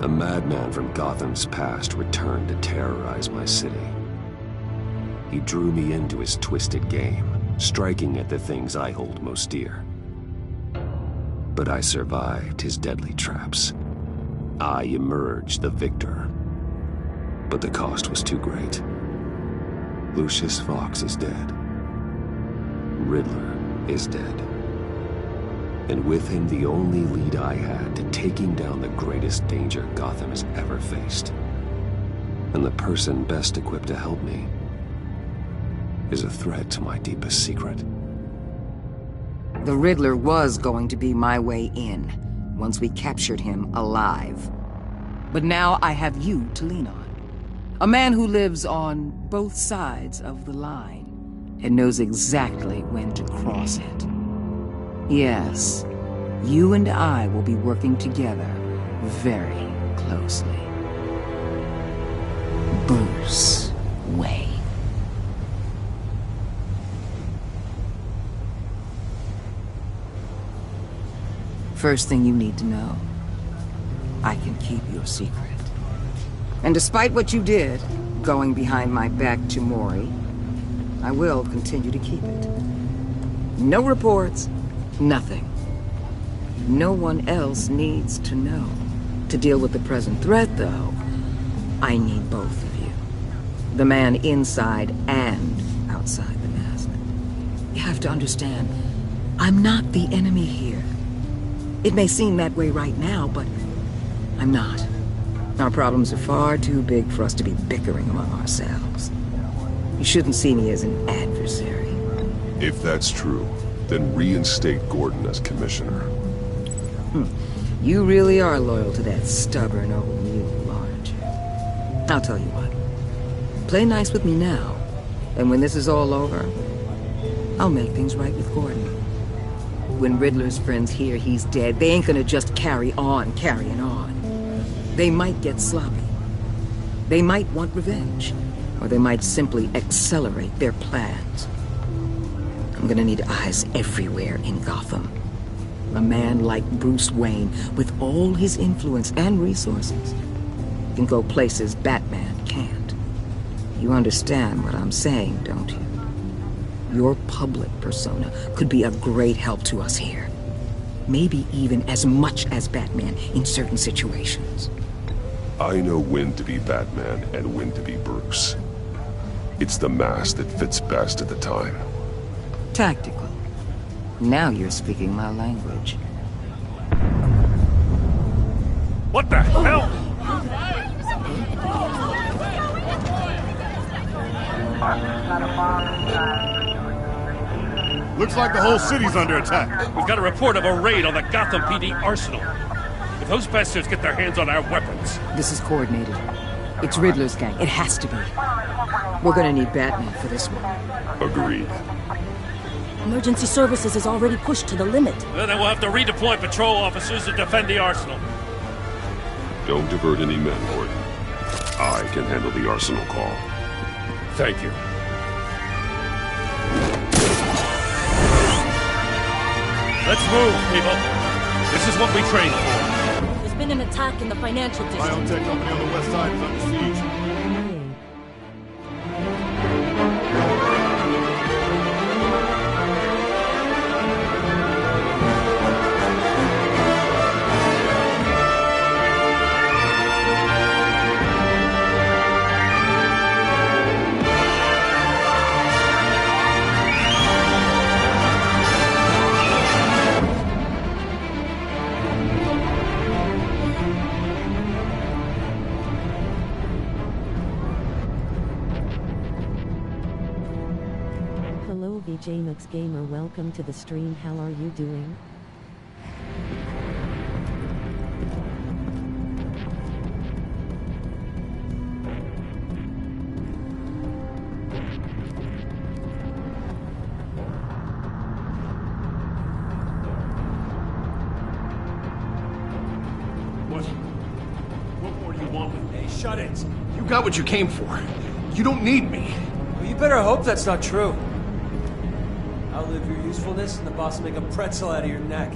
A madman from Gotham's past returned to terrorize my city. He drew me into his twisted game, striking at the things I hold most dear. But I survived his deadly traps. I emerged the victor. But the cost was too great. Lucius Fox is dead. Riddler is dead. And with him, the only lead I had to taking down the greatest danger Gotham has ever faced. And the person best equipped to help me is a threat to my deepest secret. The Riddler was going to be my way in, once we captured him alive. But now I have you to lean on. A man who lives on both sides of the line, and knows exactly when to cross it. Yes, you and I will be working together very closely. Bruce Wayne. First thing you need to know, I can keep your secret. And despite what you did, going behind my back to Mori, I will continue to keep it. No reports, nothing. No one else needs to know. To deal with the present threat, though, I need both of you. The man inside and outside the mask. You have to understand, I'm not the enemy here. It may seem that way right now, but I'm not. Our problems are far too big for us to be bickering among ourselves. You shouldn't see me as an adversary. If that's true, then reinstate Gordon as commissioner. You really are loyal to that stubborn old mule, aren't you? I'll tell you what. Play nice with me now, and when this is all over, I'll make things right with Gordon. When Riddler's friends hear he's dead, they ain't gonna just carry on carrying on. They might get sloppy. They might want revenge, or they might simply accelerate their plans. I'm gonna need eyes everywhere in Gotham. A man like Bruce Wayne, with all his influence and resources, can go places Batman can't. You understand what I'm saying, don't you? Your public persona could be a great help to us here. Maybe even as much as Batman in certain situations. I know when to be Batman and when to be Bruce. It's the mask that fits best at the time. Tactical. Now you're speaking my language. What the hell? Looks like the whole city's under attack. We've got a report of a raid on the Gotham PD arsenal. If those bastards get their hands on our weapons... This is coordinated. It's Riddler's gang. It has to be. We're gonna need Batman for this one. Agreed. Emergency services is already pushed to the limit. Then we'll have to redeploy patrol officers to defend the arsenal. Don't divert any men, Gordon. I can handle the arsenal call. Thank you. Let's move, people. This is what we trained for. There's been an attack in the financial district. Biotech company on the west side is under siege. VJ Nooks Gamer, welcome to the stream. How are you doing? What more do you want with me? Shut it! You got what you came for. You don't need me. Well, you better hope that's not true. Outlive your usefulness, and the boss will make a pretzel out of your neck.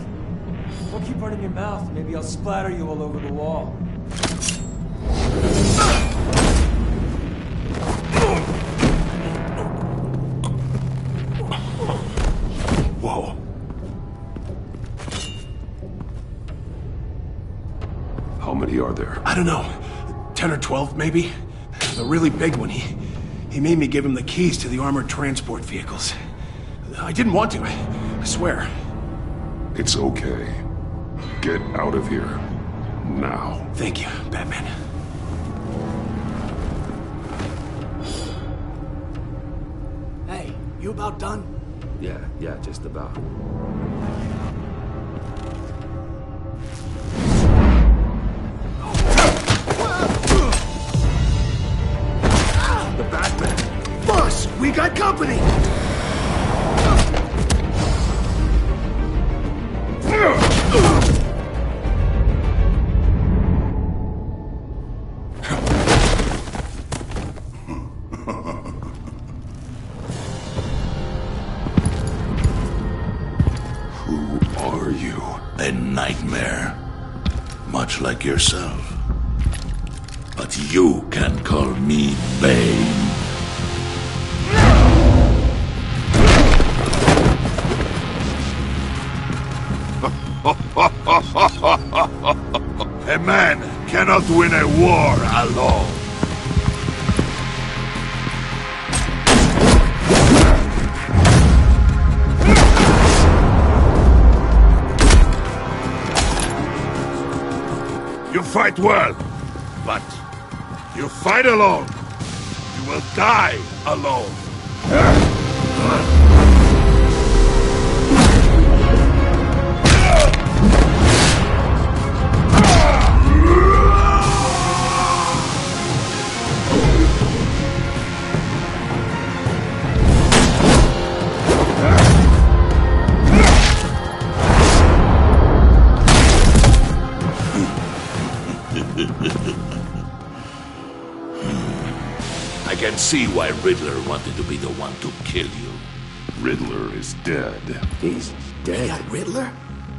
Don't keep running your mouth. Maybe I'll splatter you all over the wall. Whoa. How many are there? I don't know. 10 or 12, maybe? The really big one, he made me give him the keys to the armored transport vehicles. I didn't want to, I swear. It's okay. Get out of here. Now. Thank you, Batman. Hey, you about done? Yeah, just about. The Batman. Boss, we got company! Who are you? A nightmare. Much like yourself. But you can call me Bane. A man cannot win a war alone. You fight well, but you fight alone. You will die alone. I can see why Riddler wanted to be the one to kill you. Riddler is dead. He's dead. Riddler?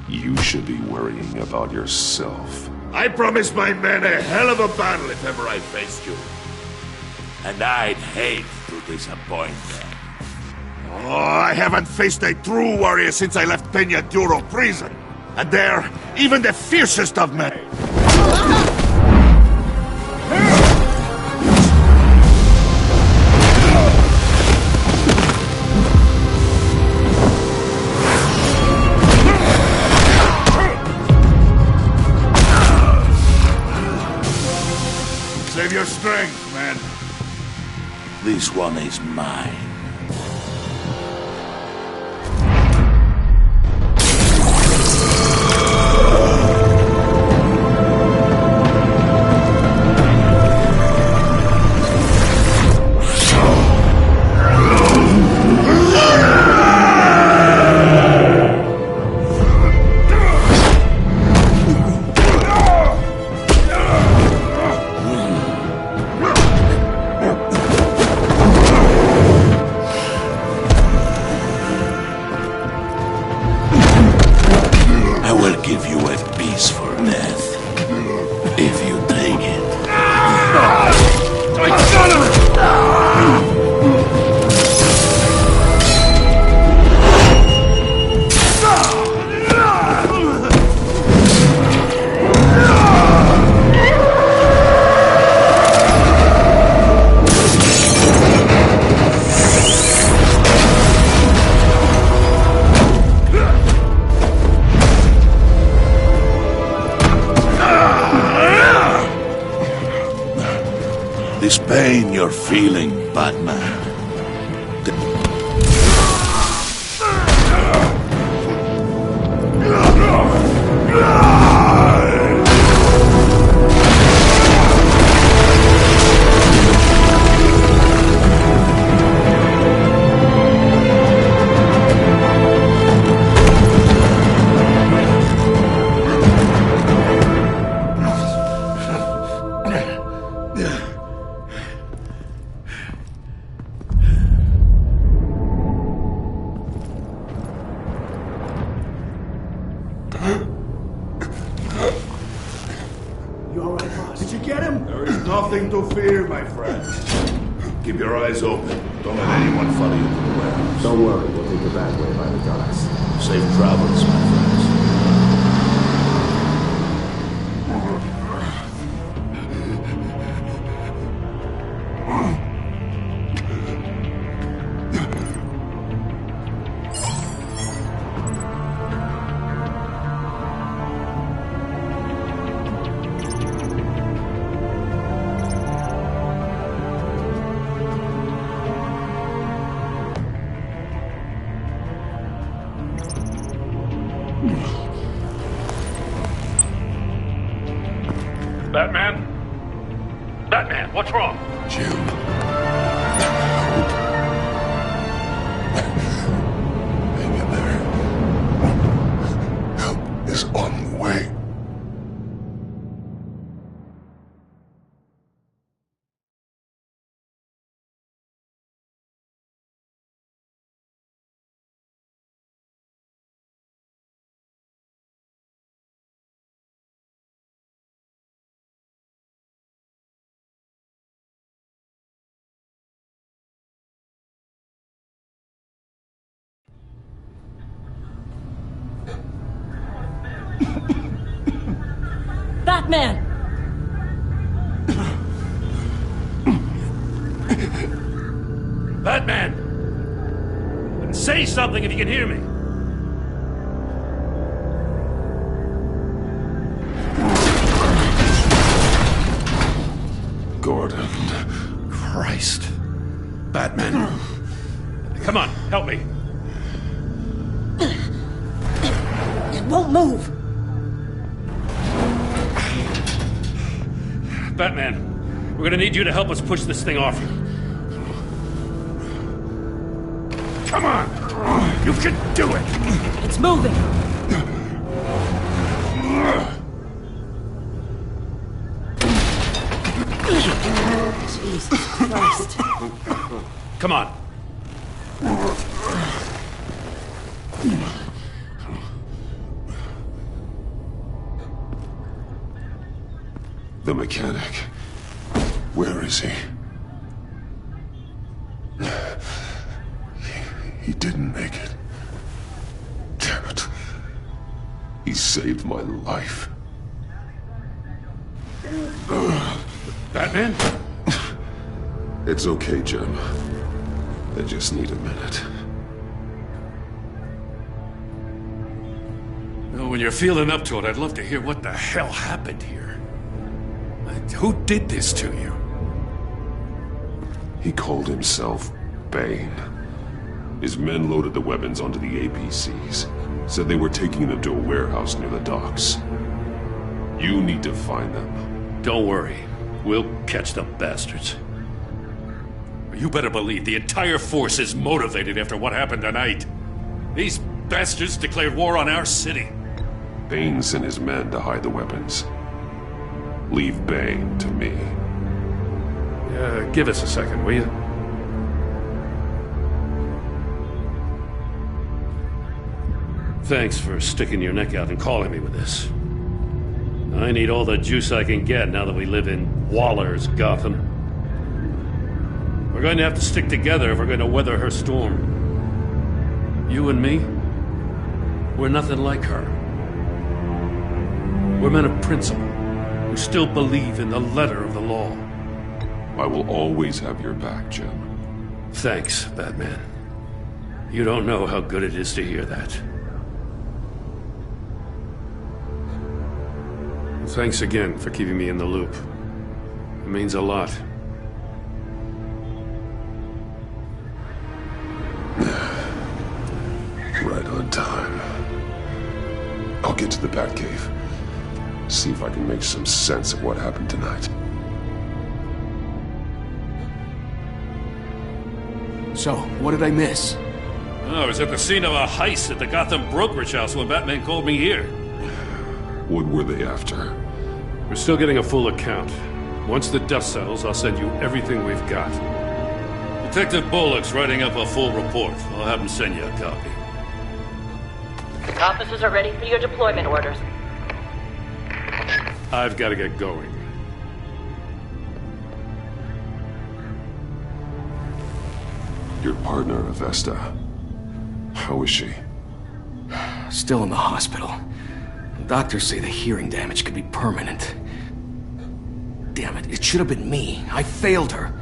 You should be worrying about yourself. I promised my men a hell of a battle if ever I faced you. And I'd hate to disappoint them. Oh, I haven't faced a true warrior since I left Peña Duro prison. And they're even the fiercest of men. Save your strength, man. This one is mine. Give you a piece for death, if you take it. I got him! This pain you're feeling, Batman. Nothing to fear, my friend. Keep your eyes open. Don't let anyone follow you to the warehouse. Don't worry, we'll take the back way by the docks. Safe travels, my friends. Batman? Batman, what's wrong? Jim. Hang in there. Help is on the way. Batman! Batman! Say something if you can hear me. Gordon. Christ. Batman. Come on, help me. It won't move! Batman, we're gonna need you to help us push this thing off you. Come on! You can do it! It's moving! Jesus Christ. Come on. The mechanic. Where is he? He didn't make it. Damn it. He saved my life. Batman? It's okay, Jim. I just need a minute. Well, when you're feeling up to it, I'd love to hear what the hell happened here. Who did this to you? He called himself Bane. His men loaded the weapons onto the APCs. Said they were taking them to a warehouse near the docks. You need to find them. Don't worry. We'll catch the bastards. You better believe the entire force is motivated after what happened tonight. These bastards declared war on our city. Bane sent his men to hide the weapons. Leave Bane to me. Give us a second, will you? Thanks for sticking your neck out and calling me with this. I need all the juice I can get now that we live in Waller's Gotham. We're going to have to stick together if we're going to weather her storm. You and me, we're nothing like her. We're men of principle, who still believe in the letter of the law. I will always have your back, Jim. Thanks, Batman. You don't know how good it is to hear that. Thanks again for keeping me in the loop. It means a lot. Right on time. I'll get to the Batcave. See if I can make some sense of what happened tonight. So, what did I miss? I was at the scene of a heist at the Gotham brokerage house when Batman called me here. What were they after? We're still getting a full account. Once the dust settles, I'll send you everything we've got. Detective Bullock's writing up a full report. I'll have him send you a copy. Officers are ready for your deployment orders. I've got to get going. Your partner, Avesta. How is she? Still in the hospital. The doctors say the hearing damage could be permanent. Damn it, it should have been me. I failed her.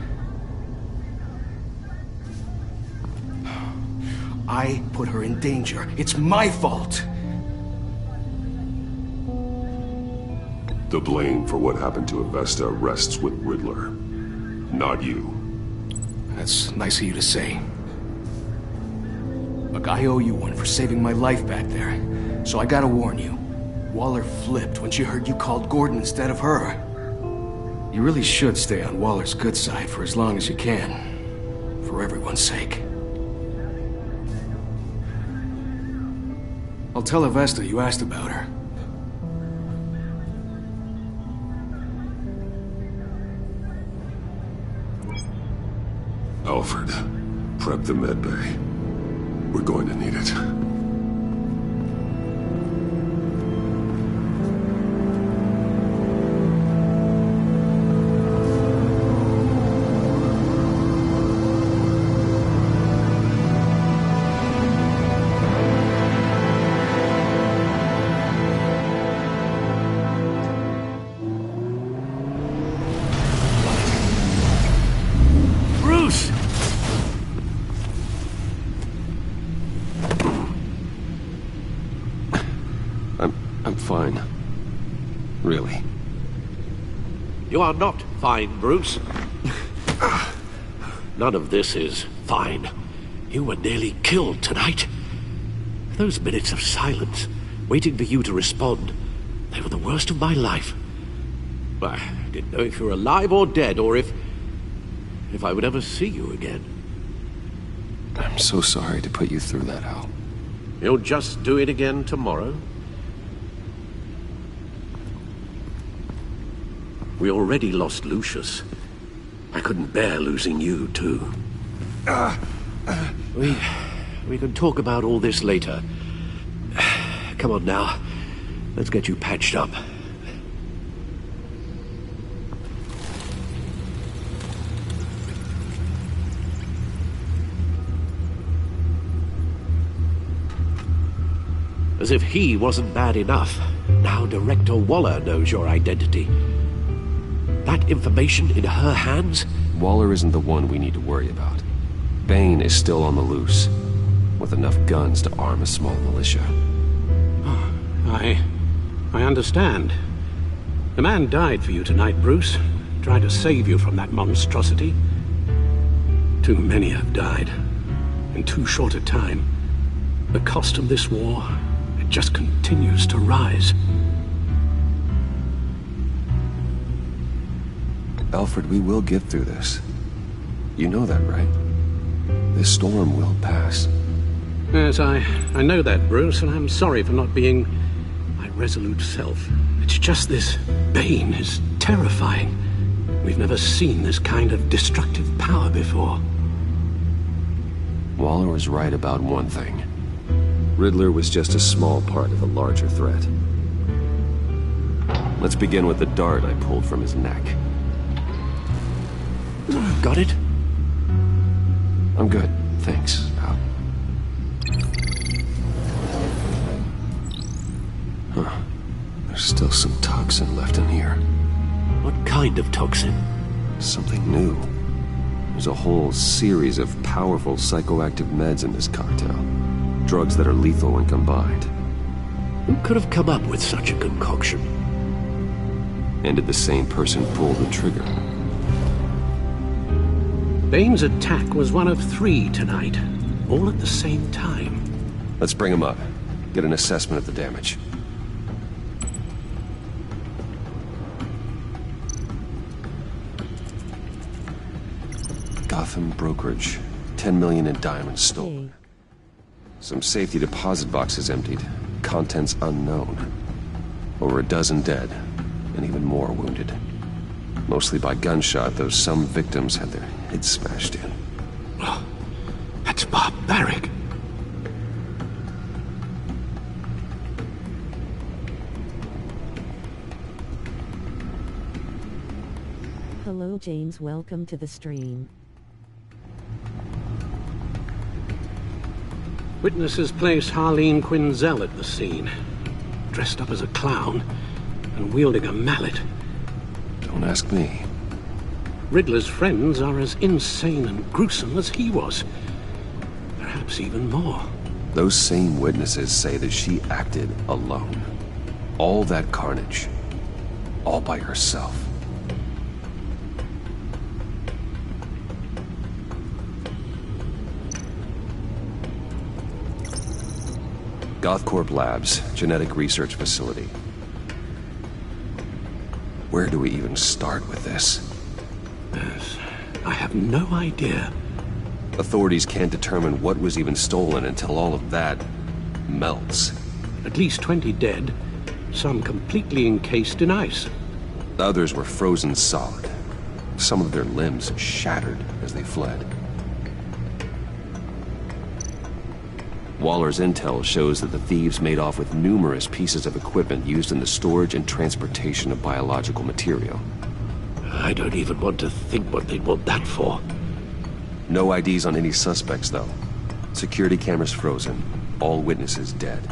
I put her in danger. It's my fault. The blame for what happened to Avesta rests with Riddler, not you. That's nice of you to say. Look, I owe you one for saving my life back there. So I gotta warn you. Waller flipped when she heard you called Gordon instead of her. You really should stay on Waller's good side for as long as you can. For everyone's sake. I'll tell Avesta you asked about her. Alfred, prep the med bay. We're going to need it. I'm fine. Really. You are not fine, Bruce. None of this is fine. You were nearly killed tonight. Those minutes of silence, waiting for you to respond, they were the worst of my life. I didn't know if you were alive or dead, or if I would ever see you again. I'm so sorry to put you through that, Al. You'll just do it again tomorrow? We already lost Lucius. I couldn't bear losing you, too. We can talk about all this later. Come on now. Let's get you patched up. As if he wasn't bad enough, now Director Waller knows your identity. That information in her hands? Waller isn't the one we need to worry about. Bane is still on the loose, with enough guns to arm a small militia. I understand. The man died for you tonight, Bruce. Tried to save you from that monstrosity. Too many have died. In too short a time. The cost of this war, it just continues to rise. Alfred, we will get through this. You know that, right? This storm will pass. Yes, I know that, Bruce, and I'm sorry for not being my resolute self. It's just this Bane is terrifying. We've never seen this kind of destructive power before. Waller was right about one thing. Riddler was just a small part of a larger threat. Let's begin with the dart I pulled from his neck. Got it? I'm good, thanks, Al. Huh. There's still some toxin left in here. What kind of toxin? Something new. There's a whole series of powerful psychoactive meds in this cocktail. Drugs that are lethal when combined. Who could have come up with such a concoction? And did the same person pull the trigger? Bane's attack was one of 3 tonight, all at the same time. Let's bring him up. Get an assessment of the damage. Gotham brokerage. 10 million in diamonds stolen. Some safety deposit boxes emptied. Contents unknown. Over a dozen dead, and even more wounded. Mostly by gunshot, though some victims had their heads smashed in. Oh, that's barbaric. Hello James, welcome to the stream. Witnesses place Harleen Quinzel at the scene, dressed up as a clown and wielding a mallet. Don't ask me. Riddler's friends are as insane and gruesome as he was. Perhaps even more. Those same witnesses say that she acted alone. All that carnage. All by herself. Gothcorp Labs, genetic research facility. Where do we even start with this? Yes, I have no idea. Authorities can't determine what was even stolen until all of that melts. At least 20 dead, some completely encased in ice. Others were frozen solid. Some of their limbs shattered as they fled. Waller's intel shows that the thieves made off with numerous pieces of equipment used in the storage and transportation of biological material. I don't even want to think what they'd want that for. No IDs on any suspects, though. Security cameras frozen. All witnesses dead.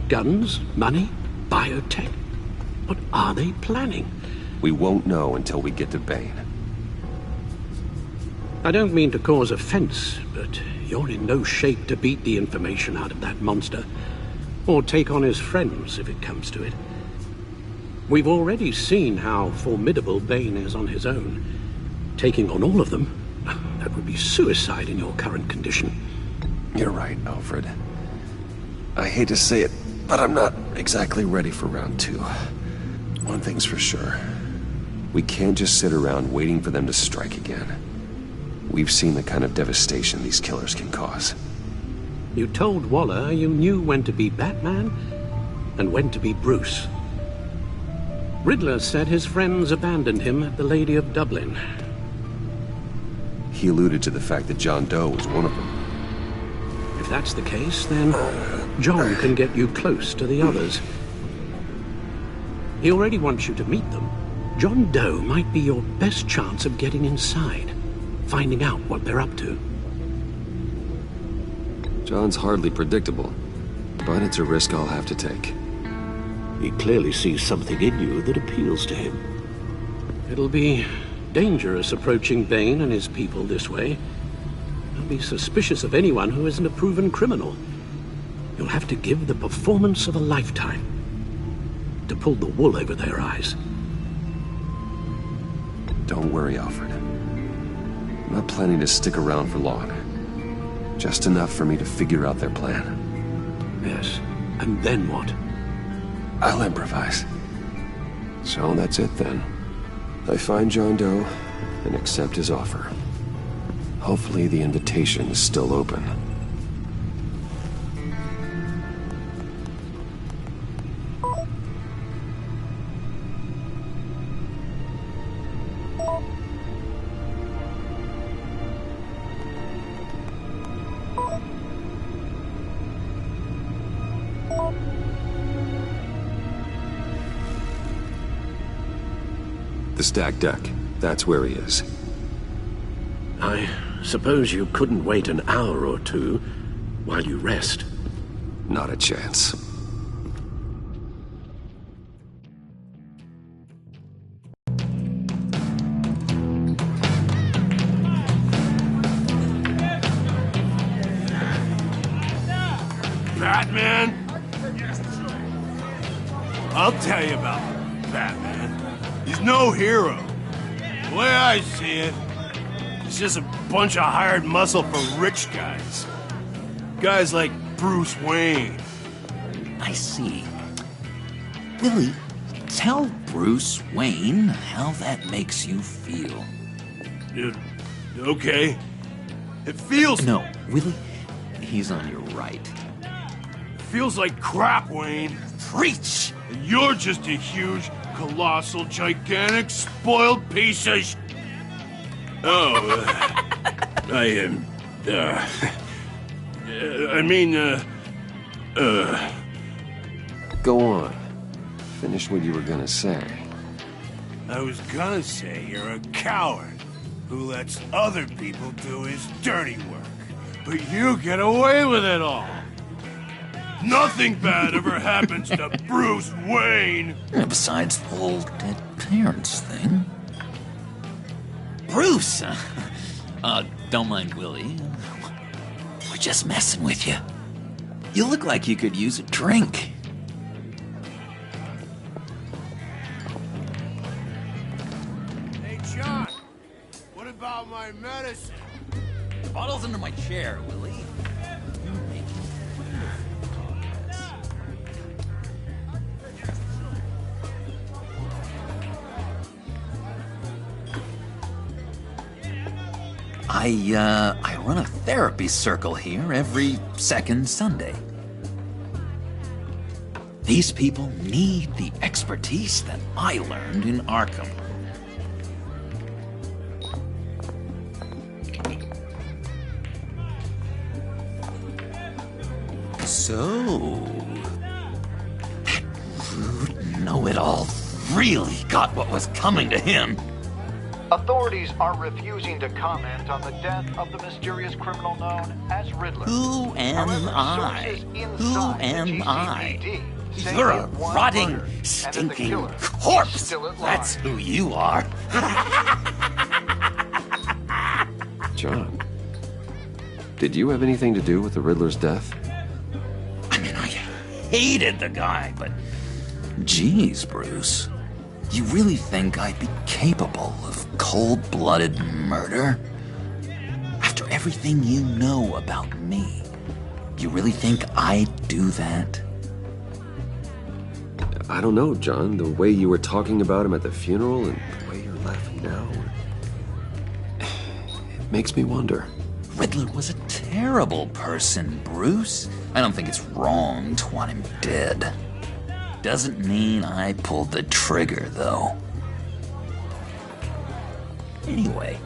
Guns, money, biotech. What are they planning? We won't know until we get to Bane. I don't mean to cause offense, but you're in no shape to beat the information out of that monster, or take on his friends if it comes to it. We've already seen how formidable Bane is on his own. Taking on all of them, that would be suicide in your current condition. You're right, Alfred. I hate to say it, but I'm not exactly ready for round 2. One thing's for sure. We can't just sit around waiting for them to strike again. We've seen the kind of devastation these killers can cause. You told Waller you knew when to be Batman and when to be Bruce. Riddler said his friends abandoned him at the Lady of Dublin. He alluded to the fact that John Doe was one of them. If that's the case, then John can get you close to the others. He already wants you to meet them. John Doe might be your best chance of getting inside, finding out what they're up to. John's hardly predictable, but it's a risk I'll have to take. He clearly sees something in you that appeals to him. It'll be dangerous approaching Bane and his people this way. Don't be suspicious of anyone who isn't a proven criminal. You'll have to give the performance of a lifetime to pull the wool over their eyes. Don't worry, Alfred. I'm not planning to stick around for long. Just enough for me to figure out their plan. Yes, and then what? I'll improvise. So that's it then. I find John Doe and accept his offer. Hopefully the invitation is still open. The stacked deck. That's where he is. I suppose you couldn't wait an hour or two while you rest. Not a chance. Batman? I'll tell you about Batman. He's no hero. The way I see it, he's just a bunch of hired muscle for rich guys. Guys like Bruce Wayne. I see. Willie, tell Bruce Wayne how that makes you feel. Okay. It feels... No, Willie, he's on your right. Feels like crap, Wayne. Preach! And you're just a huge, colossal, gigantic, spoiled piece of Go on. Finish what you were gonna say. I was gonna say you're a coward who lets other people do his dirty work. But you get away with it all. Nothing bad ever happens to Bruce Wayne. Besides the whole dead parents thing. Bruce! Don't mind Willie. We're just messing with you. You look like you could use a drink. Hey, John. What about my medicine? The bottle's under my chair, Willie. I run a therapy circle here every second Sunday. These people need the expertise that I learned in Arkham. So, that rude know-it-all really got what was coming to him. Authorities are refusing to comment on the death of the mysterious criminal known as Riddler. Who am I? Who am I? You're a rotting, stinking corpse. That's who you are. John, did you have anything to do with the Riddler's death? I mean, I hated the guy, but... Geez, Bruce. You really think I'd be capable of cold-blooded murder? After everything you know about me, you really think I'd do that? I don't know, John. The way you were talking about him at the funeral and the way you're laughing now... It makes me wonder. Riddler was a terrible person, Bruce. I don't think it's wrong to want him dead. Doesn't mean I pulled the trigger, though. Anyway,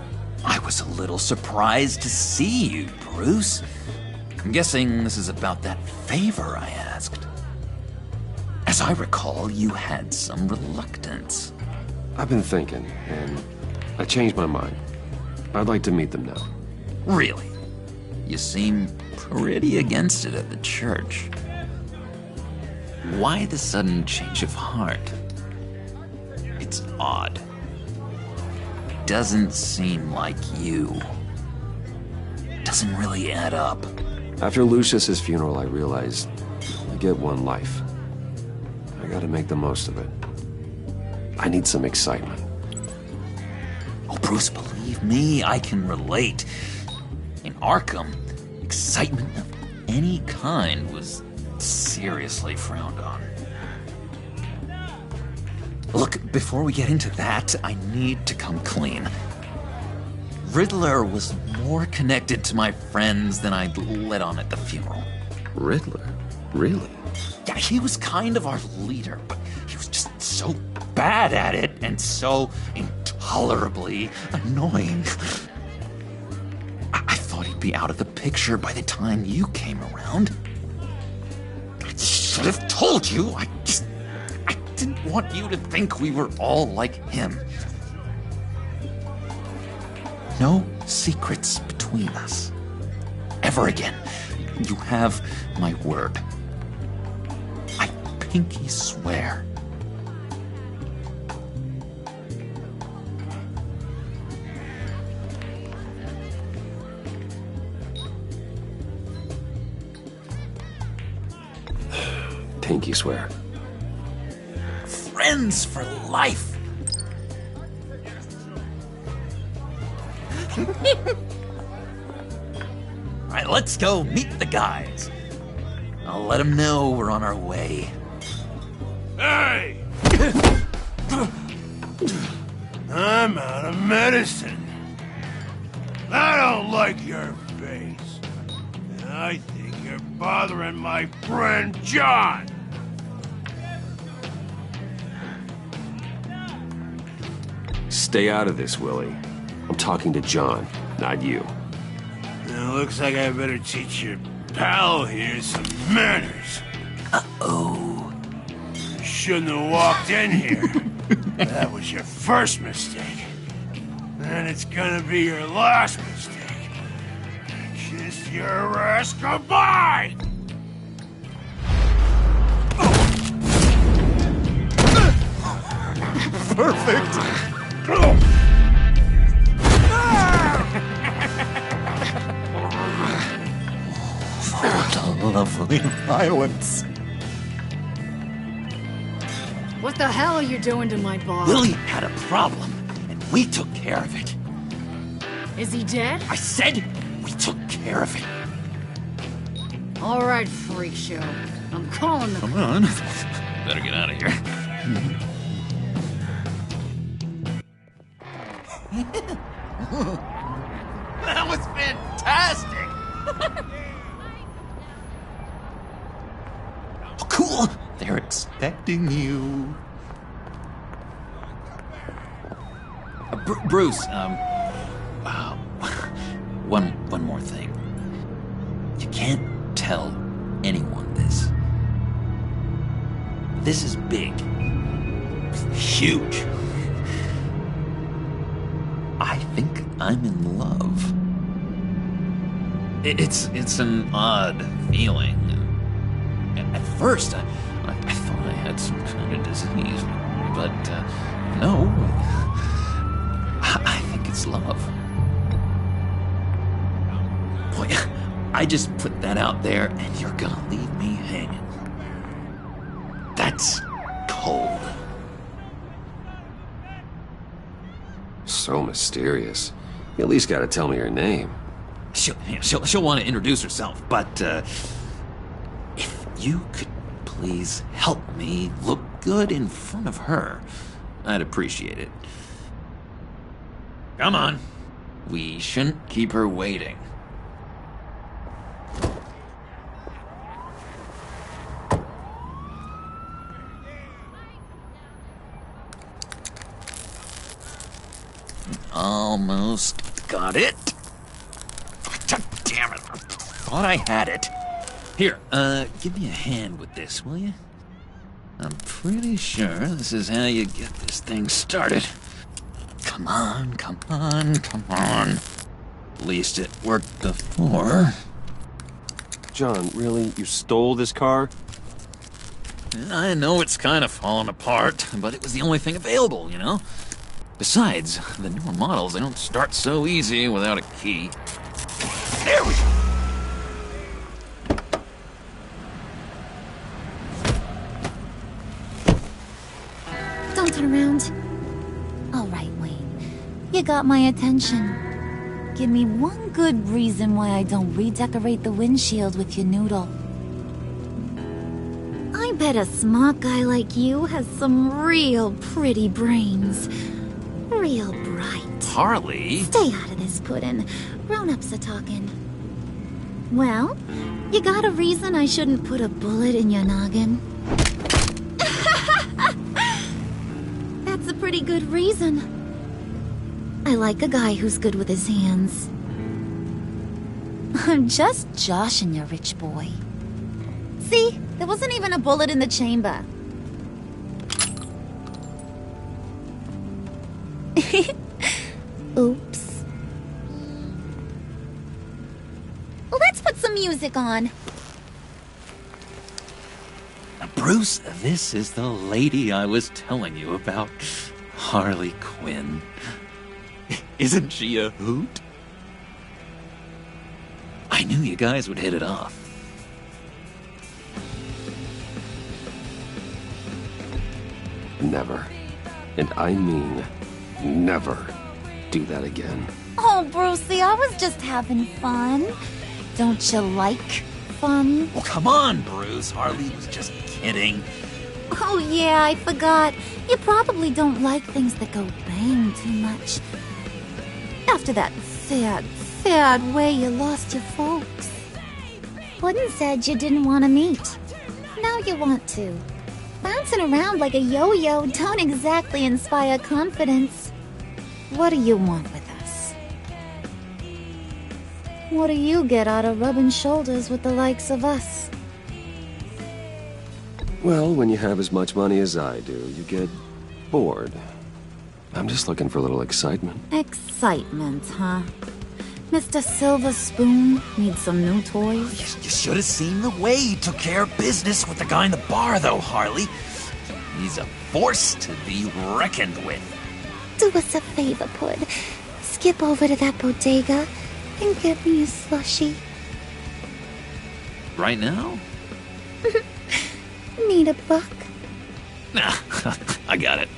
I was a little surprised to see you, Bruce. I'm guessing this is about that favor I asked. As I recall, you had some reluctance. I've been thinking, and I changed my mind. I'd like to meet them now. Really? You seem pretty against it at the church. Why the sudden change of heart? It's odd. Doesn't seem like you. Doesn't really add up. After Lucius's funeral, I realized you only get one life. I gotta make the most of it. I need some excitement. Oh, Bruce, believe me, I can relate. In Arkham, excitement of any kind was seriously frowned on. Look, before we get into that, I need to come clean. Riddler was more connected to my friends than I'd let on at the funeral. Riddler? Really? Yeah, he was kind of our leader, but he was just so bad at it and so intolerably annoying. I thought he'd be out of the picture by the time you came around. I should have told you. I didn't want you to think we were all like him. No secrets between us. Ever again. You have my word. I pinky swear. Pinky swear. Friends for life. Alright, let's go meet the guys. I'll let them know we're on our way. Hey! I'm out of medicine. I don't like your face. And I think you're bothering my friend John. Stay out of this, Willie. I'm talking to John, not you. It looks like I better teach your pal here some manners. Uh-oh. You shouldn't have walked in here. That was your first mistake. And it's gonna be your last mistake. Kiss your ass goodbye! Perfect! What a lovely violence. What the hell are you doing to my boss? Willie had a problem, and we took care of it. Is he dead? I said we took care of it. All right, freak show. I'm calling the... Come on. Better get out of here. That was fantastic! Oh, cool! They're expecting you. Bruce, one more thing. You can't tell anyone this. This is big. Huge. I think I'm in love. It's an odd feeling. At first, I thought I had some kind of disease, but no. I think it's love. Boy, I just put that out there, and you're gonna leave me hanging. That's cold. So mysterious. You at least gotta tell me her name. She'll want to introduce herself, but if you could please help me look good in front of her, I'd appreciate it. Come on. We shouldn't keep her waiting. Almost got it. God damn it. I thought I had it. Here, give me a hand with this, will you? I'm pretty sure this is how you get this thing started. Come on, come on, come on. At least it worked before. John, really? You stole this car? I know it's kind of falling apart, but it was the only thing available, you know? Besides, the newer models, they don't start so easy without a key. There we go! Don't turn around. All right, Wayne. You got my attention. Give me one good reason why I don't redecorate the windshield with your noodle. I bet a smart guy like you has some real pretty brains. Real bright. Harley? Stay out of this, Puddin'. Grown-ups are talking. Well, you got a reason I shouldn't put a bullet in your noggin? That's a pretty good reason. I like a guy who's good with his hands. I'm just joshing you, rich boy. See? There wasn't even a bullet in the chamber. Oops. music on. Bruce, this is the lady I was telling you about. Harley Quinn. Isn't she a hoot? I knew you guys would hit it off. Never, and I mean never, do that again. Oh, Brucey, I was just having fun. Don't you like fun? Well, come on, Bruce. Harley was just kidding. Oh, yeah, I forgot. You probably don't like things that go bang too much. After that sad way you lost your folks. Puddin' said you didn't want to meet. Now you want to. Bouncing around like a yo-yo don't exactly inspire confidence. What do you want with us? What do you get out of rubbing shoulders with the likes of us? Well, when you have as much money as I do, you get bored. I'm just looking for a little excitement. Excitement, huh? Mr. Silver Spoon needs some new toys? You should have seen the way he took care of business with the guy in the bar, though, Harley. He's a force to be reckoned with. Do us a favor, Pud. Skip over to that bodega and get me a slushie. Right now? Need a buck? Nah, I got it.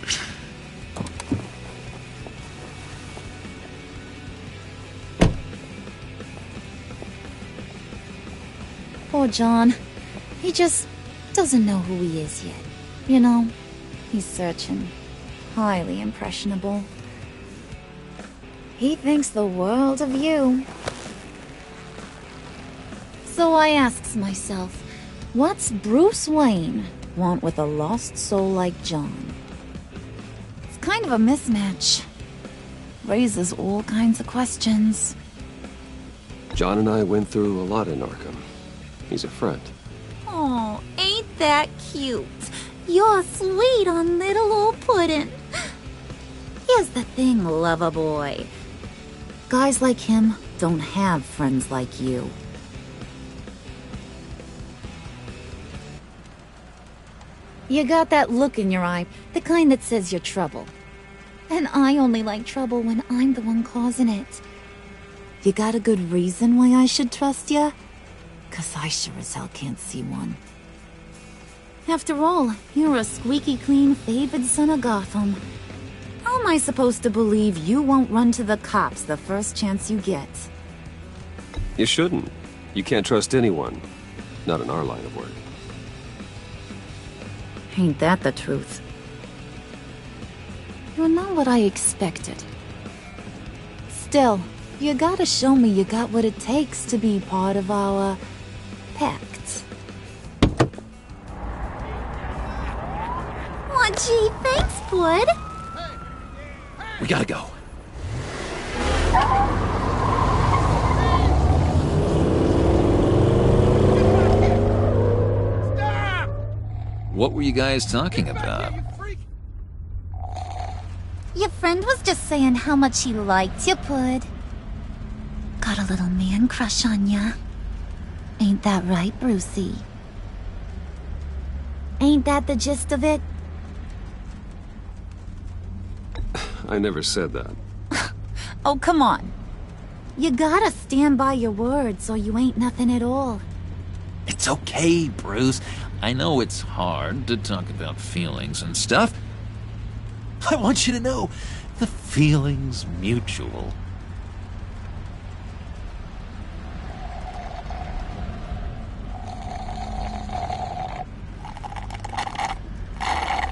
Poor John. He just doesn't know who he is yet. You know, he's searching. Highly impressionable. He thinks the world of you. So I asks myself, what's Bruce Wayne want with a lost soul like John? It's kind of a mismatch. Raises all kinds of questions. John and I went through a lot in Arkham. He's a friend. Oh, ain't that cute? You're sweet on little old Puddin'. Here's the thing, lover boy. Guys like him don't have friends like you. You got that look in your eye, the kind that says you're trouble. And I only like trouble when I'm the one causing it. You got a good reason why I should trust you? 'Cause I sure as hell can't see one. After all, you're a squeaky clean favored son of Gotham. How am I supposed to believe you won't run to the cops the first chance you get? You shouldn't. You can't trust anyone. Not in our line of work. Ain't that the truth? You're not what I expected. Still, you gotta show me you got what it takes to be part of our pact. Aw, gee, thanks, Bud. We gotta go. What were you guys talking about? Your friend was just saying how much he liked you, Pud. Got a little man crush on ya. Ain't that right, Brucey? Ain't that the gist of it? I never said that. Oh, come on. You gotta stand by your words or you ain't nothing at all. It's okay, Bruce. I know it's hard to talk about feelings and stuff. I want you to know, the feeling's mutual.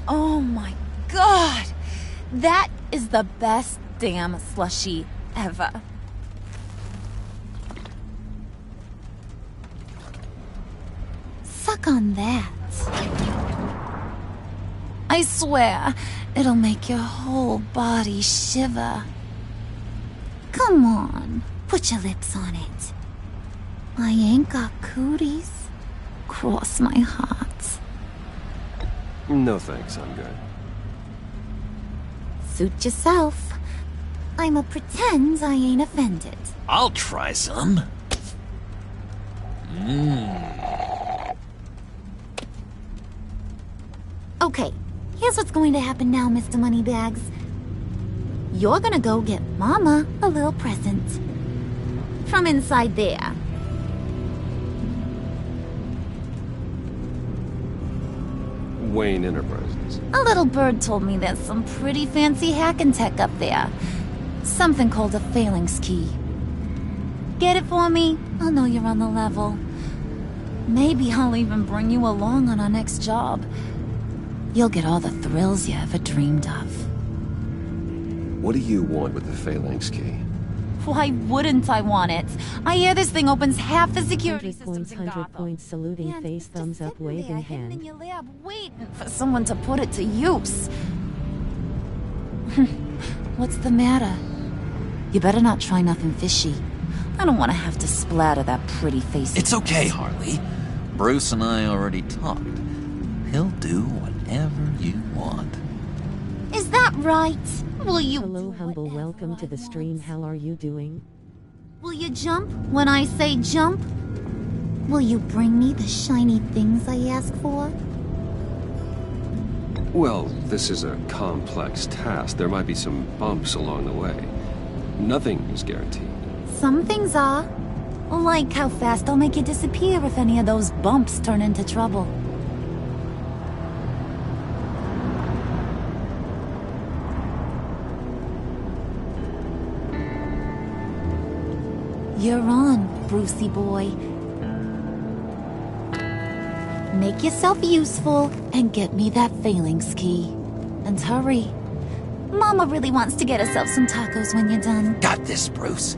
Oh my god! That is the best damn slushie ever. Suck on that. I swear, it'll make your whole body shiver. Come on, put your lips on it. I ain't got cooties. Cross my heart. No thanks, I'm good. Suit yourself. I'ma pretend I ain't offended. I'll try some. Okay, here's what's going to happen now, Mr. Moneybags. You're gonna go get Mama a little present. From inside there. Wayne Enterprises. A little bird told me there's some pretty fancy hacking tech up there. Something called a phalanx key. Get it for me? I'll know you're on the level. Maybe I'll even bring you along on our next job. You'll get all the thrills you ever dreamed of. What do you want with the phalanx key? Why wouldn't I want it? I hear this thing opens half the security 100 systems points, in 100 Gotham. points, saluting And face, just thumbs up, sitting wave there, in hidden hand. in your lab, waiting for someone to put it to use. What's the matter? You better not try nothing fishy. I don't want to have to splatter that pretty face. It's okay, Harley. Bruce and I already talked. He'll do whatever you want. Is that right? Will you Hello, do humble, whatever welcome to I the stream. want? How are you doing? Will you jump when I say jump? Will you bring me the shiny things I ask for? Well, this is a complex task. There might be some bumps along the way. Nothing is guaranteed. Some things are. Like how fast I'll make you disappear if any of those bumps turn into trouble. You're on, Brucey boy. Make yourself useful and get me that phalanx key. And hurry. Mama really wants to get herself some tacos when you're done. Got this, Bruce.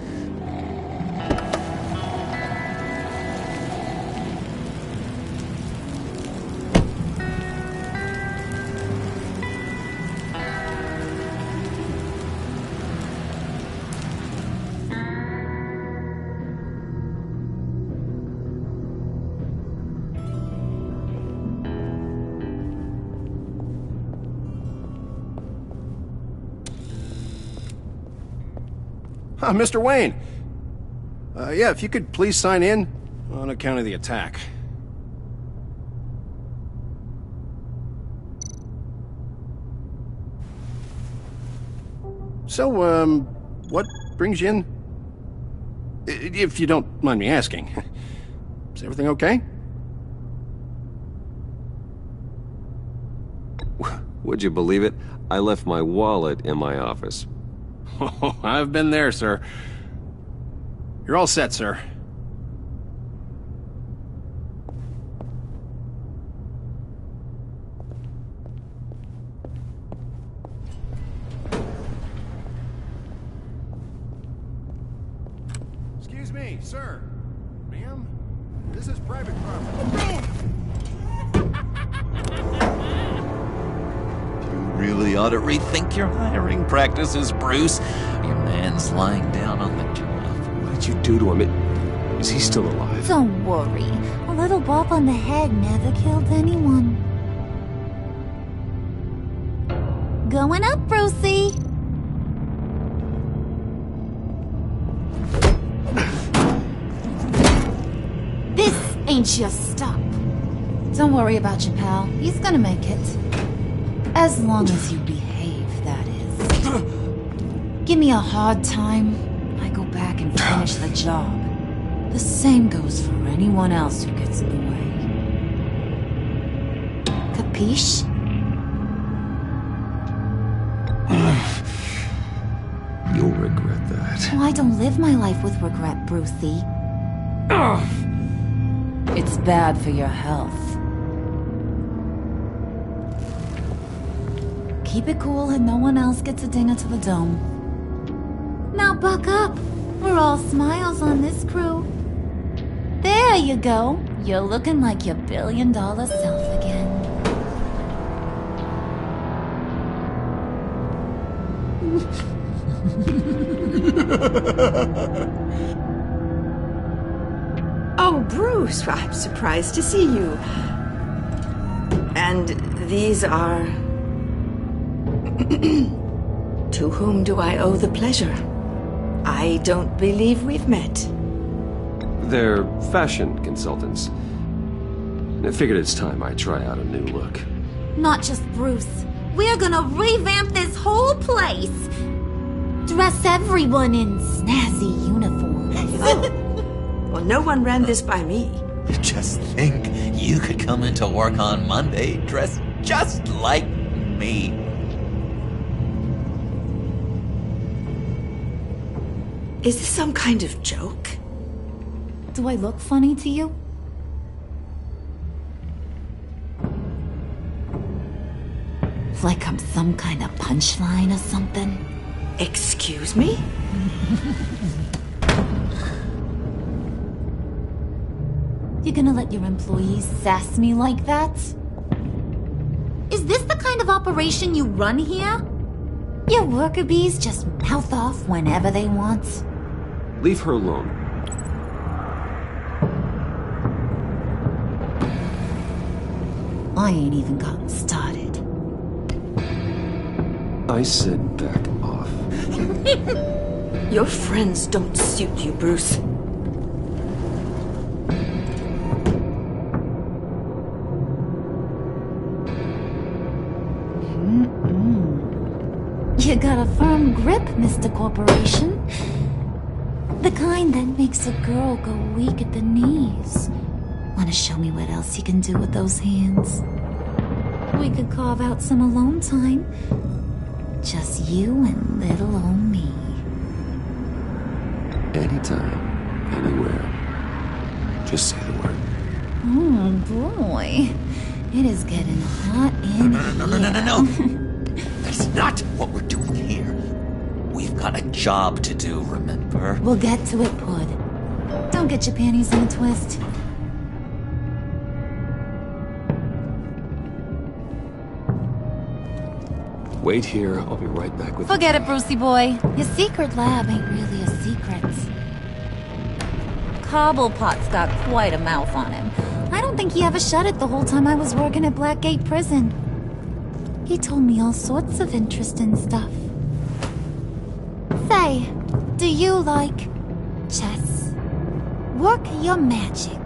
Mr. Wayne. Yeah, if you could please sign in on account of the attack. So, what brings you in? If you don't mind me asking. Is everything okay? Would you believe it? I left my wallet in my office. Oh, I've been there, sir. You're all set, sir. Excuse me, sir. Ma'am? This is private property. Really ought to rethink your hiring practices, Bruce. Your man's lying down on the job. What did you do to him? Is he still alive? Don't worry. A little bump on the head never killed anyone. Going up, Brucey. This ain't your stop. Don't worry about your pal. He's gonna make it. As long as you behave, that is. Give me a hard time, I go back and finish the job. The same goes for anyone else who gets in the way. Capiche? You'll regret that. Oh, I don't live my life with regret, Brucey. It's bad for your health. Keep it cool and no one else gets a dinger to the dome. Now buck up. We're all smiles on this crew. There you go. You're looking like your billion-dollar self again. Oh, Bruce, I'm surprised to see you. And these are... To whom do I owe the pleasure? I don't believe we've met. They're fashion consultants. I figured it's time I try out a new look. Not just Bruce. We're gonna revamp this whole place. Dress everyone in snazzy uniforms. Well, no one ran this by me. Just think, you could come into work on Monday dressed just like me. Is this some kind of joke? Do I look funny to you? Like I'm some kind of punchline or something? Excuse me? You gonna let your employees sass me like that? Is this the kind of operation you run here? Your worker bees just mouth off whenever they want? Leave her alone. I ain't even gotten started. I said back off. Your friends don't suit you, Bruce. You got a firm grip, Mr. Corporation. The kind that makes a girl go weak at the knees. Wanna show me what else you can do with those hands? We could carve out some alone time. Just you and little old me. Anytime, anywhere. Just say the word. Oh boy. It is getting hot in here. No. That's not what we're doing here. We've got a job to do, remember? We'll get to it, Pud. Don't get your panties in a twist. Wait here, I'll be right back with Forget it, Brucey boy. Your secret lab ain't really a secret. Cobblepot's got quite a mouth on him. I don't think he ever shut it the whole time I was working at Blackgate Prison. He told me all sorts of interesting stuff. Say, do you like chess? Work your magic.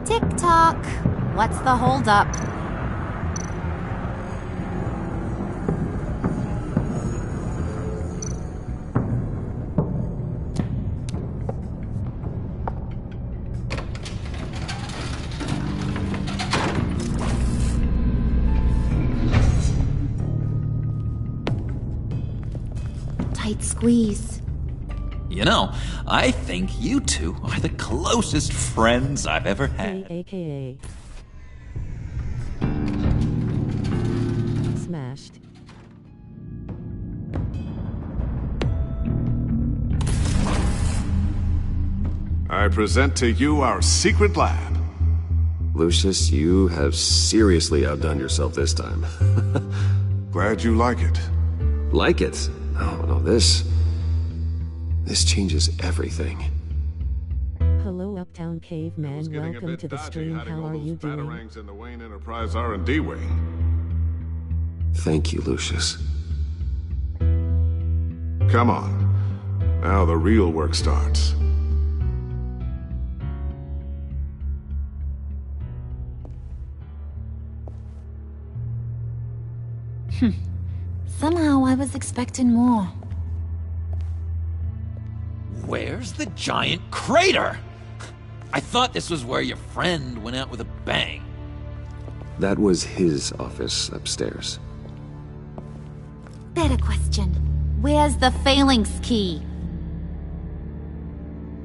Tick-tock. What's the holdup? Tight squeeze. You know, I think you two are the closest friends I've ever had. AKA. Smashed. I present to you our secret lab. Lucius, you have seriously outdone yourself this time. Glad you like it. Like it? No, this changes everything. Hello, Uptown Caveman. Welcome to the stream. How are you doing? In the Wayne Enterprise R&D wing. Thank you, Lucius. Come on. Now the real work starts. Somehow I was expecting more. Where's the giant crater? I thought this was where your friend went out with a bang. That was his office upstairs. Better question. Where's the phalanx key?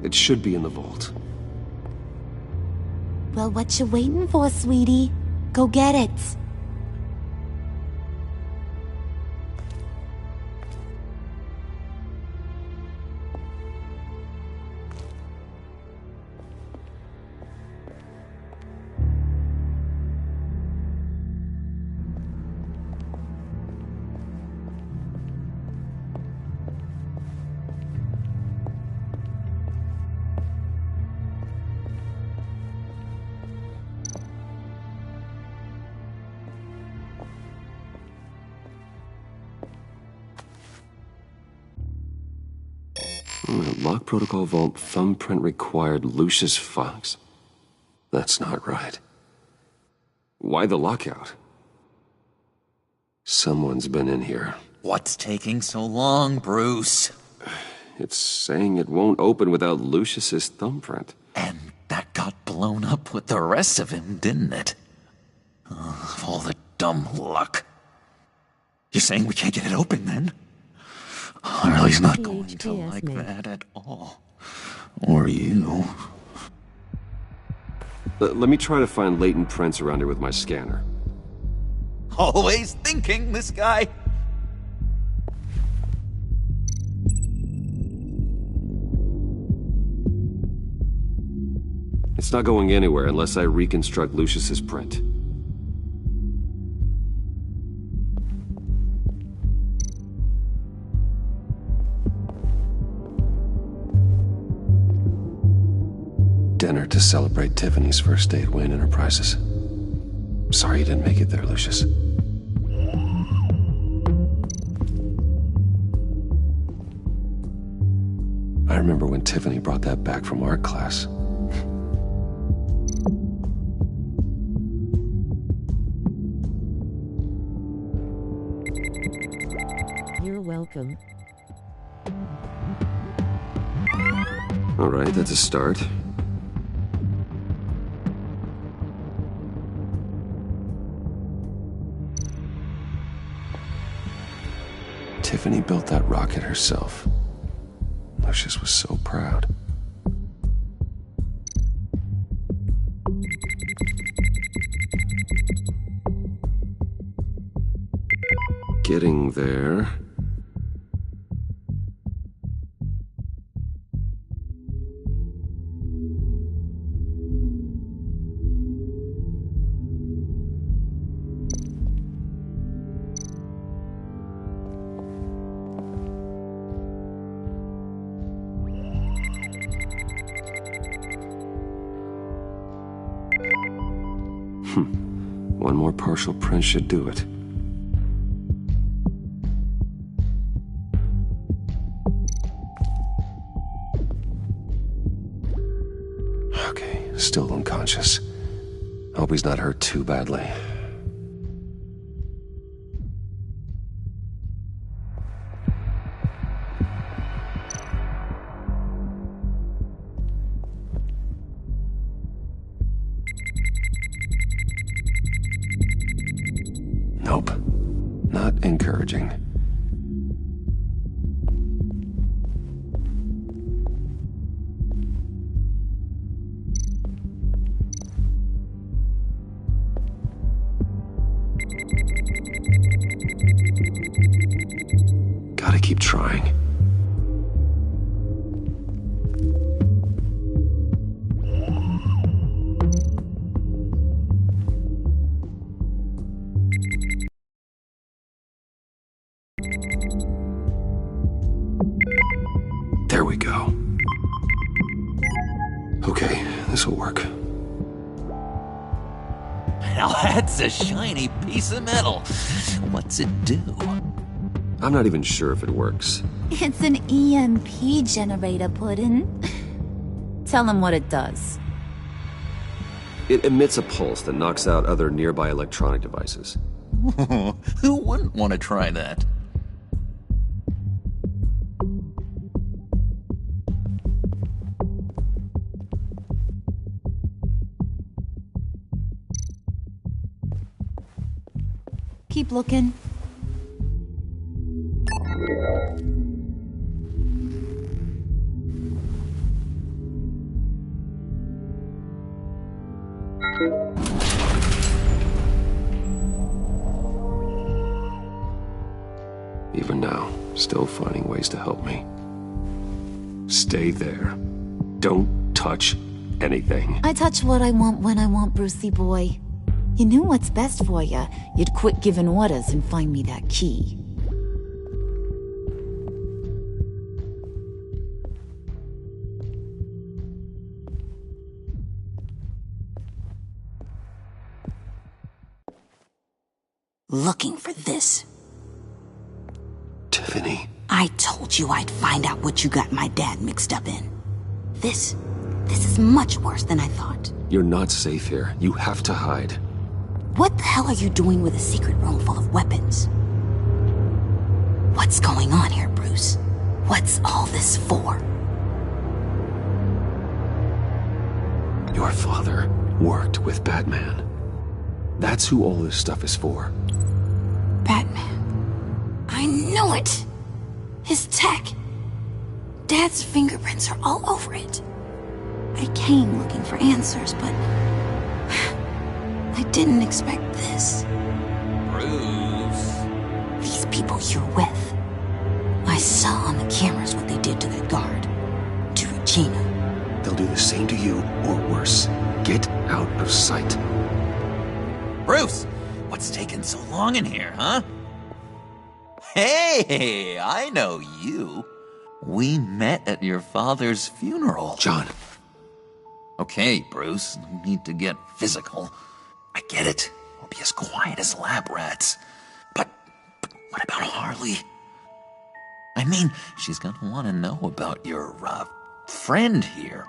It should be in the vault. Well, what you waiting for, sweetie? Go get it. Lock protocol vault thumbprint required Lucius Fox. That's not right. Why the lockout? Someone's been in here. What's taking so long, Bruce? It's saying it won't open without Lucius's thumbprint. And that got blown up with the rest of him, didn't it? All the dumb luck. You're saying we can't get it open, then? Harley's not going to like that at all. Or you. Let me try to find latent prints around here with my scanner. Always thinking, this guy. It's not going anywhere unless I reconstruct Lucius's print. Dinner to celebrate Tiffany's first day at Wayne Enterprises. Sorry you didn't make it there, Lucius. I remember when Tiffany brought that back from art class. You're welcome. All right, that's a start. Tiffany built that rocket herself. Lucius was so proud. Getting there. One more partial print should do it. Okay, still unconscious. Hope he's not hurt too badly. Nope. Not encouraging. Gotta keep trying. There we go. Okay, this'll work. Now that's a shiny piece of metal. What's it do? I'm not even sure if it works. It's an EMP generator, Puddin'. Tell him what it does. It emits a pulse that knocks out other nearby electronic devices. Who wouldn't want to try that? Keep looking. Even now, still finding ways to help me. Stay there. Don't touch anything. I touch what I want when I want, Brucey boy. You knew what's best for you. You'd quit giving orders and find me that key. Looking for this. Tiffany. I told you I'd find out what you got my dad mixed up in. This is much worse than I thought. You're not safe here. You have to hide. What the hell are you doing with a secret room full of weapons? What's going on here, Bruce? What's all this for? Your father worked with Batman. That's who all this stuff is for. Batman. I knew it! His tech. Dad's fingerprints are all over it. I came looking for answers, but I didn't expect this. Bruce. These people you're with. I saw on the cameras what they did to that guard. To Regina. They'll do the same to you, or worse. Get out of sight. Bruce, what's taking so long in here, huh? Hey, I know you. We met at your father's funeral. John. Okay, Bruce, no need to get physical. I get it. We'll be as quiet as lab rats. But what about Harley? I mean, she's gonna want to know about your, friend here.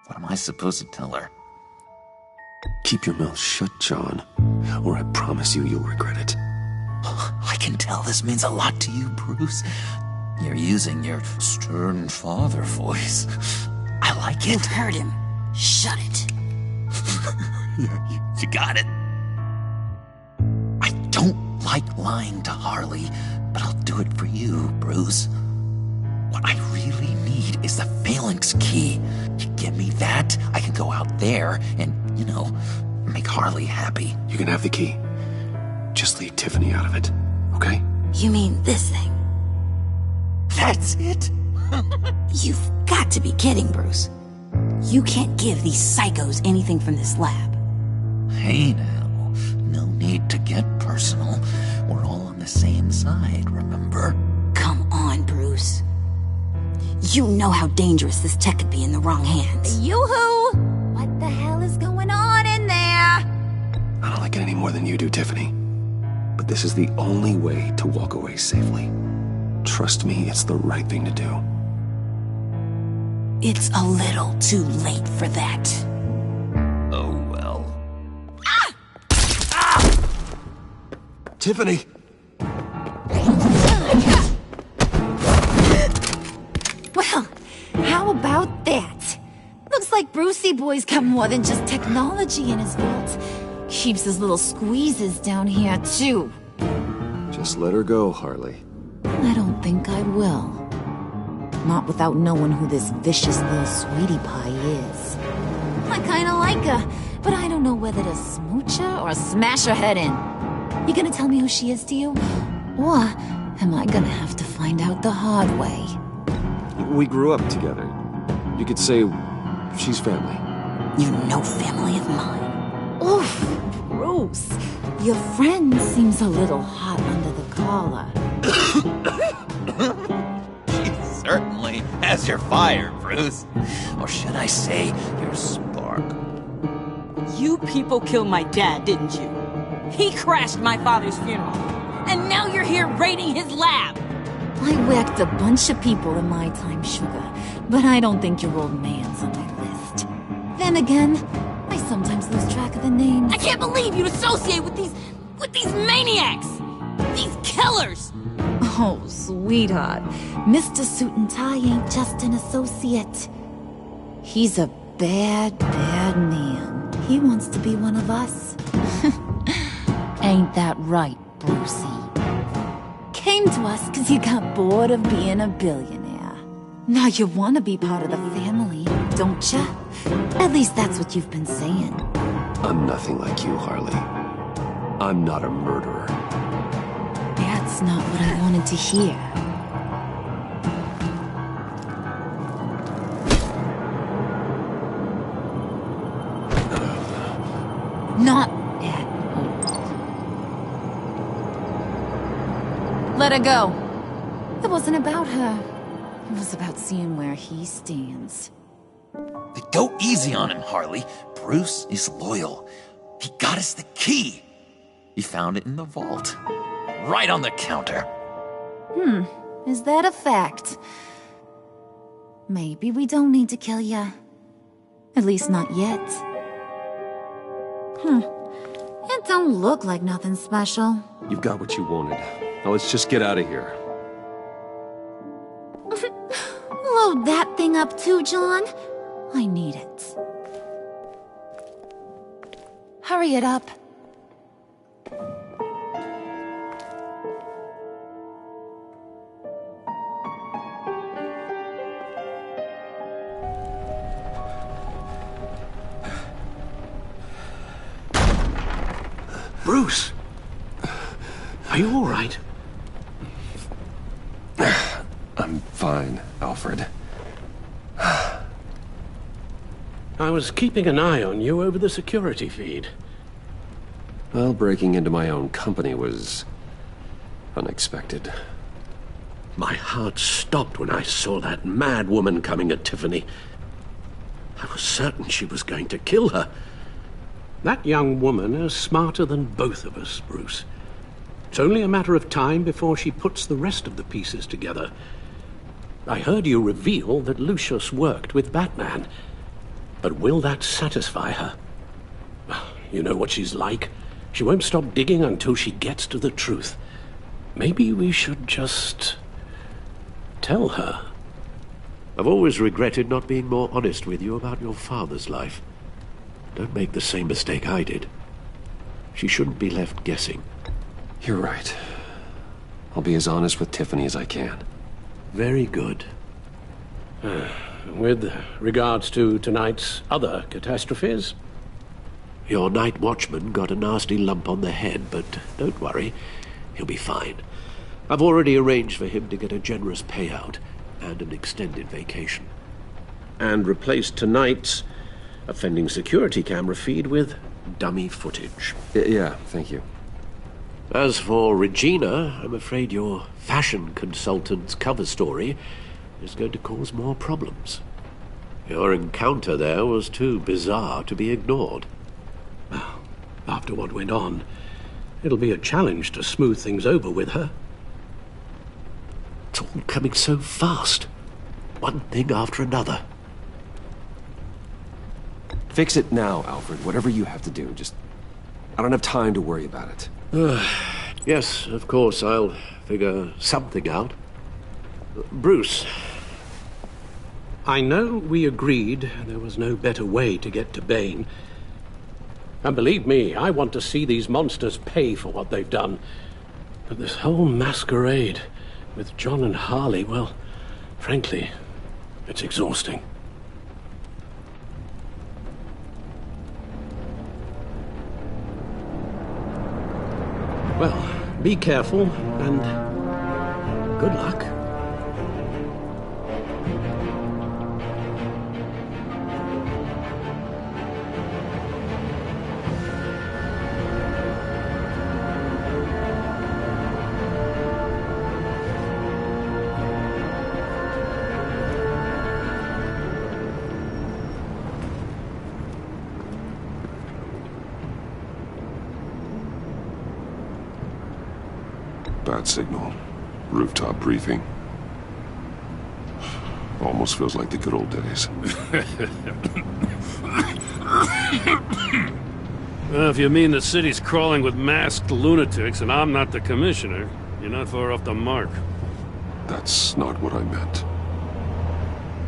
What am I supposed to tell her? Keep your mouth shut, John, or I promise you'll regret it. I can tell this means a lot to you, Bruce. You're using your stern father voice. I like it. You heard him. Shut it. You got it. I don't like lying to Harley, but I'll do it for you, Bruce. What I really need is the phalanx key. You give me that, I can go out there and, make Harley happy. You can have the key. Just leave Tiffany out of it, okay? You mean this thing? That's it? You've got to be kidding, Bruce. You can't give these psychos anything from this lab. Hey now, no need to get personal. We're all on the same side, remember? Come on, Bruce. You know how dangerous this tech could be in the wrong hands. Yoo-hoo! What the hell is going on in there? I don't like it any more than you do, Tiffany. But this is the only way to walk away safely. Trust me, it's the right thing to do. It's a little too late for that. Oh, well. Ah! Ah! Tiffany! Well, how about that? Looks like Brucey Boy's got more than just technology in his vault. Keeps his little squeezes down here, too. Just let her go, Harley. I don't think I will. Not without knowing who this vicious little sweetie pie is. I kinda like her, but I don't know whether to smooch her or smash her head in. You gonna tell me who she is to you? Or am I gonna have to find out the hard way? We grew up together. You could say she's family. You're no family of mine. Oof, Bruce. Your friend seems a little hot under the collar. She certainly has your fire, Bruce. Or should I say, your spark. You people killed my dad, didn't you? He crashed my father's funeral. And now you're here raiding his lab. I whacked a bunch of people in my time, Sugar, but I don't think your old man's on my list. Then again, I sometimes lose track of the names. I can't believe you'd associate with these maniacs! These killers! Oh, sweetheart. Mr. Suit and Tie ain't just an associate. He's a bad, bad man. He wants to be one of us. Ain't that right, Brucey? Came to us because you got bored of being a billionaire. Now you want to be part of the family, don't ya? At least that's what you've been saying. I'm nothing like you, Harley. I'm not a murderer. That's not what I wanted to hear. Not at all. Let her go. It wasn't about her. It was about seeing where he stands. Go easy on him, Harley. Bruce is loyal. He got us the key. He found it in the vault. Right on the counter. Is that a fact? Maybe we don't need to kill ya. At least not yet. It don't look like nothing special. You've got what you wanted. Now let's just get out of here. Load that thing up too, John. I need it. Hurry it up. Bruce! Are you all right? I'm fine, Alfred. I was keeping an eye on you over the security feed. Well, breaking into my own company was unexpected. My heart stopped when I saw that mad woman coming at Tiffany. I was certain she was going to kill her. That young woman is smarter than both of us, Bruce. It's only a matter of time before she puts the rest of the pieces together. I heard you reveal that Lucius worked with Batman. But will that satisfy her? You know what she's like. She won't stop digging until she gets to the truth. Maybe we should just tell her. I've always regretted not being more honest with you about your father's life. Don't make the same mistake I did. She shouldn't be left guessing. You're right. I'll be as honest with Tiffany as I can. Very good. With regards to tonight's other catastrophes? Your night watchman got a nasty lump on the head, but don't worry. He'll be fine. I've already arranged for him to get a generous payout and an extended vacation. And replaced tonight's offending security camera feed with dummy footage. Yeah, thank you. As for Regina, I'm afraid your fashion consultant's cover story is going to cause more problems. Your encounter there was too bizarre to be ignored. Well, after what went on, it'll be a challenge to smooth things over with her. It's all coming so fast. One thing after another. Fix it now, Alfred. Whatever you have to do. Just... I don't have time to worry about it. Yes, of course, I'll figure something out. Bruce. I know we agreed there was no better way to get to Bane. And believe me, I want to see these monsters pay for what they've done. But this whole masquerade with John and Harley, well, frankly, it's exhausting. Well, be careful, and good luck. Bad signal. Rooftop briefing. Almost feels like the good old days. Well, if you mean the city's crawling with masked lunatics and I'm not the commissioner, you're not far off the mark. That's not what I meant.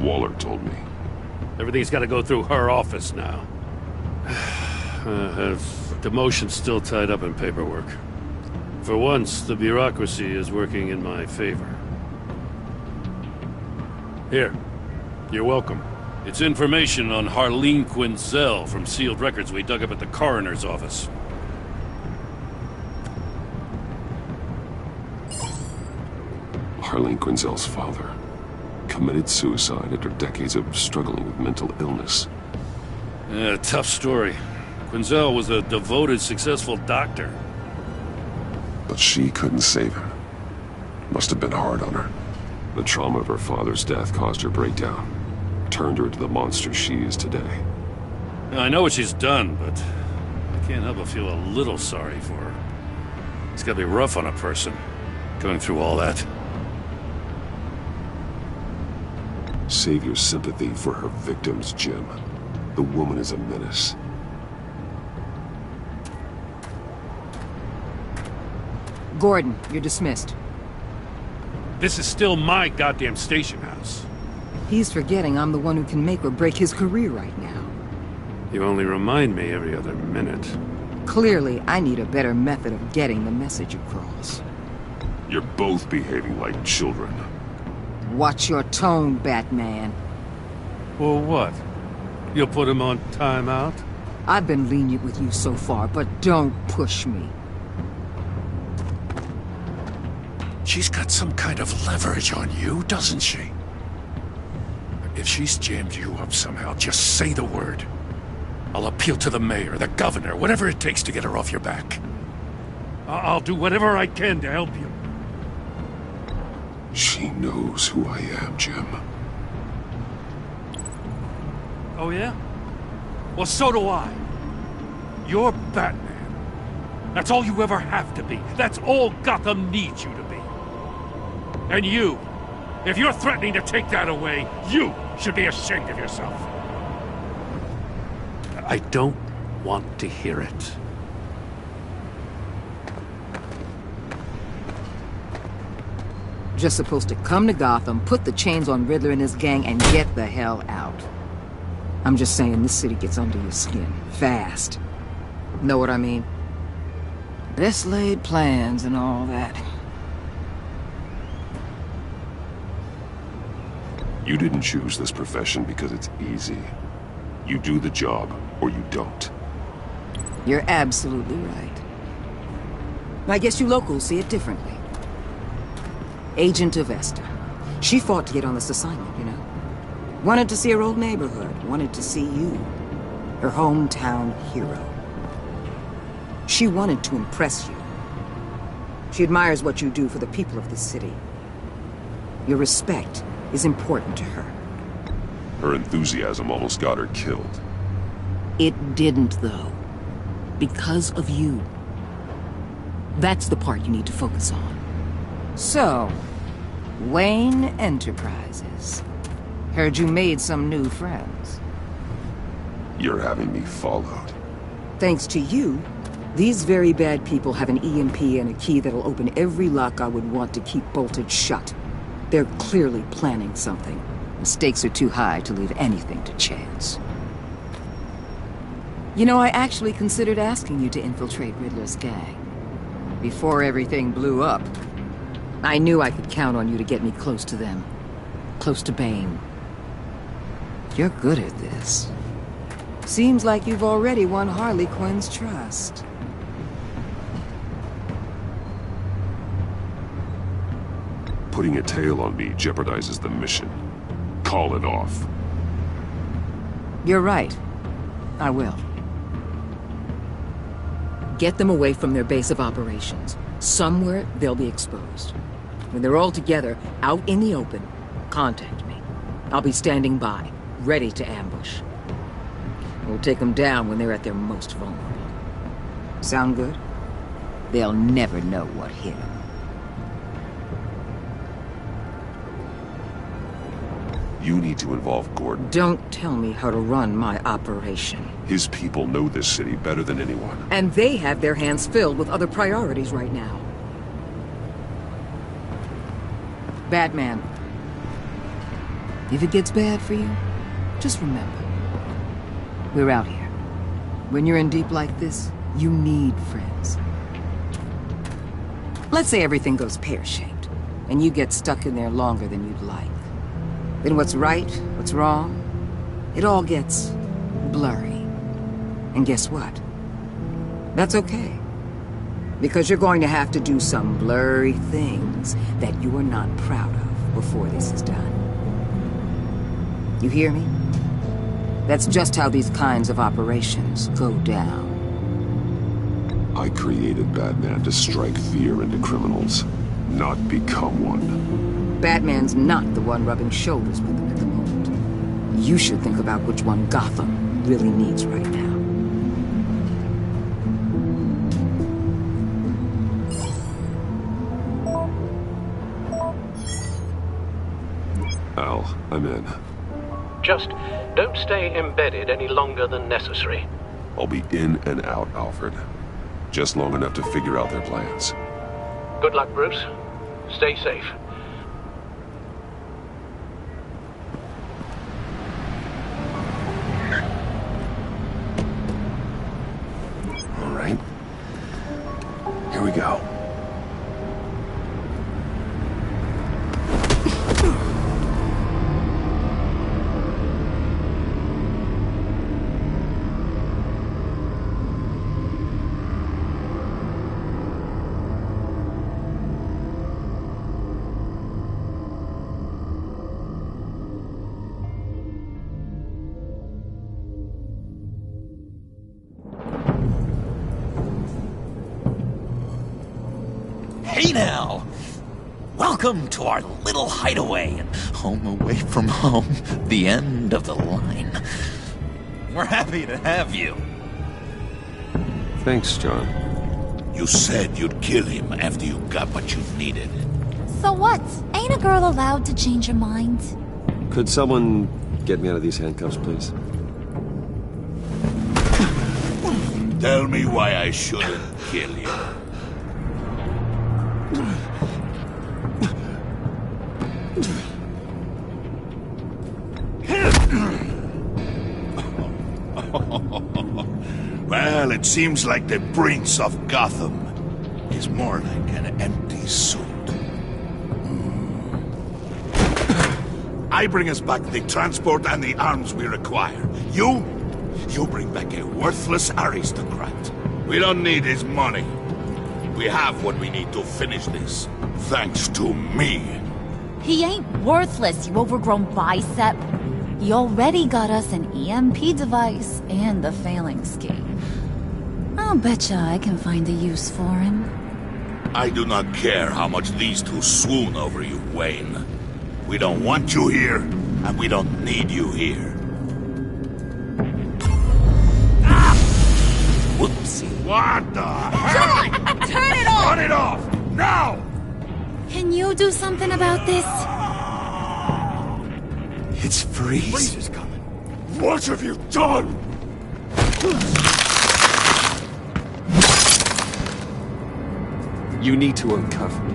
Waller told me. Everything's got to go through her office now. Demotion's still tied up in paperwork. For once, the bureaucracy is working in my favor. Here. You're welcome. It's information on Harleen Quinzel from sealed records we dug up at the coroner's office. Harleen Quinzel's father committed suicide after decades of struggling with mental illness. Yeah, tough story. Quinzel was a devoted, successful doctor. But she couldn't save him. Must have been hard on her. The trauma of her father's death caused her breakdown. Turned her into the monster she is today. I know what she's done, but I can't help but feel a little sorry for her. It's gotta be rough on a person, going through all that. Save your sympathy for her victims, Jim. The woman is a menace. Gordon, you're dismissed. This is still my goddamn station house. He's forgetting I'm the one who can make or break his career right now. You only remind me every other minute. Clearly, I need a better method of getting the message across. You're both behaving like children. Watch your tone, Batman. Well, what? You'll put him on timeout? I've been lenient with you so far, but don't push me. She's got some kind of leverage on you, doesn't she? If she's jammed you up somehow, just say the word. I'll appeal to the mayor, the governor, whatever it takes to get her off your back. I'll do whatever I can to help you. She knows who I am, Jim. Oh, yeah? Well, so do I. You're Batman. That's all you ever have to be. That's all Gotham needs you to be. And you, if you're threatening to take that away, you should be ashamed of yourself. I don't want to hear it. Just supposed to come to Gotham, put the chains on Riddler and his gang, and get the hell out. I'm just saying, this city gets under your skin. Fast. Know what I mean? Best laid plans and all that. You didn't choose this profession because it's easy. You do the job, or you don't. You're absolutely right. I guess you locals see it differently. Agent of Esther. She fought to get on this assignment, you know? Wanted to see her old neighborhood. Wanted to see you. Her hometown hero. She wanted to impress you. She admires what you do for the people of the city. Your respect is important to her. Her enthusiasm almost got her killed. It didn't, though. Because of you. That's the part you need to focus on. So, Wayne Enterprises. Heard you made some new friends. You're having me followed. Thanks to you, these very bad people have an EMP and a key that'll open every lock I would want to keep bolted shut. They're clearly planning something. The stakes are too high to leave anything to chance. You know, I actually considered asking you to infiltrate Riddler's gang. Before everything blew up, I knew I could count on you to get me close to them. Close to Bane. You're good at this. Seems like you've already won Harley Quinn's trust. Putting a tail on me jeopardizes the mission. Call it off. You're right. I will. Get them away from their base of operations. Somewhere they'll be exposed. When they're all together, out in the open, contact me. I'll be standing by, ready to ambush. We'll take them down when they're at their most vulnerable. Sound good? They'll never know what hit them. You need to involve Gordon. Don't tell me how to run my operation. His people know this city better than anyone. And they have their hands filled with other priorities right now. Batman. If it gets bad for you, just remember. We're out here. When you're in deep like this, you need friends. Let's say everything goes pear-shaped, and you get stuck in there longer than you'd like. Then what's right, what's wrong, it all gets blurry. And guess what? That's okay. Because you're going to have to do some blurry things that you are not proud of before this is done. You hear me? That's just how these kinds of operations go down. I created Batman to strike fear into criminals, not become one. Batman's not the one rubbing shoulders with them at the moment. You should think about which one Gotham really needs right now. Al, I'm in. Just don't stay embedded any longer than necessary. I'll be in and out, Alfred. Just long enough to figure out their plans. Good luck, Bruce. Stay safe. All right. Here we go. Hey now! Welcome to our little hideaway and home away from home, the end of the line. We're happy to have you. Thanks, John. You said you'd kill him after you got what you needed. So what? Ain't a girl allowed to change her mind? Could someone get me out of these handcuffs, please? Tell me why I shouldn't kill you. Well, it seems like the Prince of Gotham is more like an empty suit. I bring us back the transport and the arms we require. You bring back a worthless aristocrat. We don't need his money. We have what we need to finish this, thanks to me. He ain't worthless, you overgrown bicep. He already got us an EMP device and the failing scheme. I'll betcha I can find a use for him. I do not care how much these two swoon over you, Wayne. We don't want you here, and we don't need you here. Ah! Whoopsie. What the heck? John! Turn it off! Turn it off! Now! Can you do something about this? It's Freeze. Freeze is coming. What have you done? You need to uncuff me.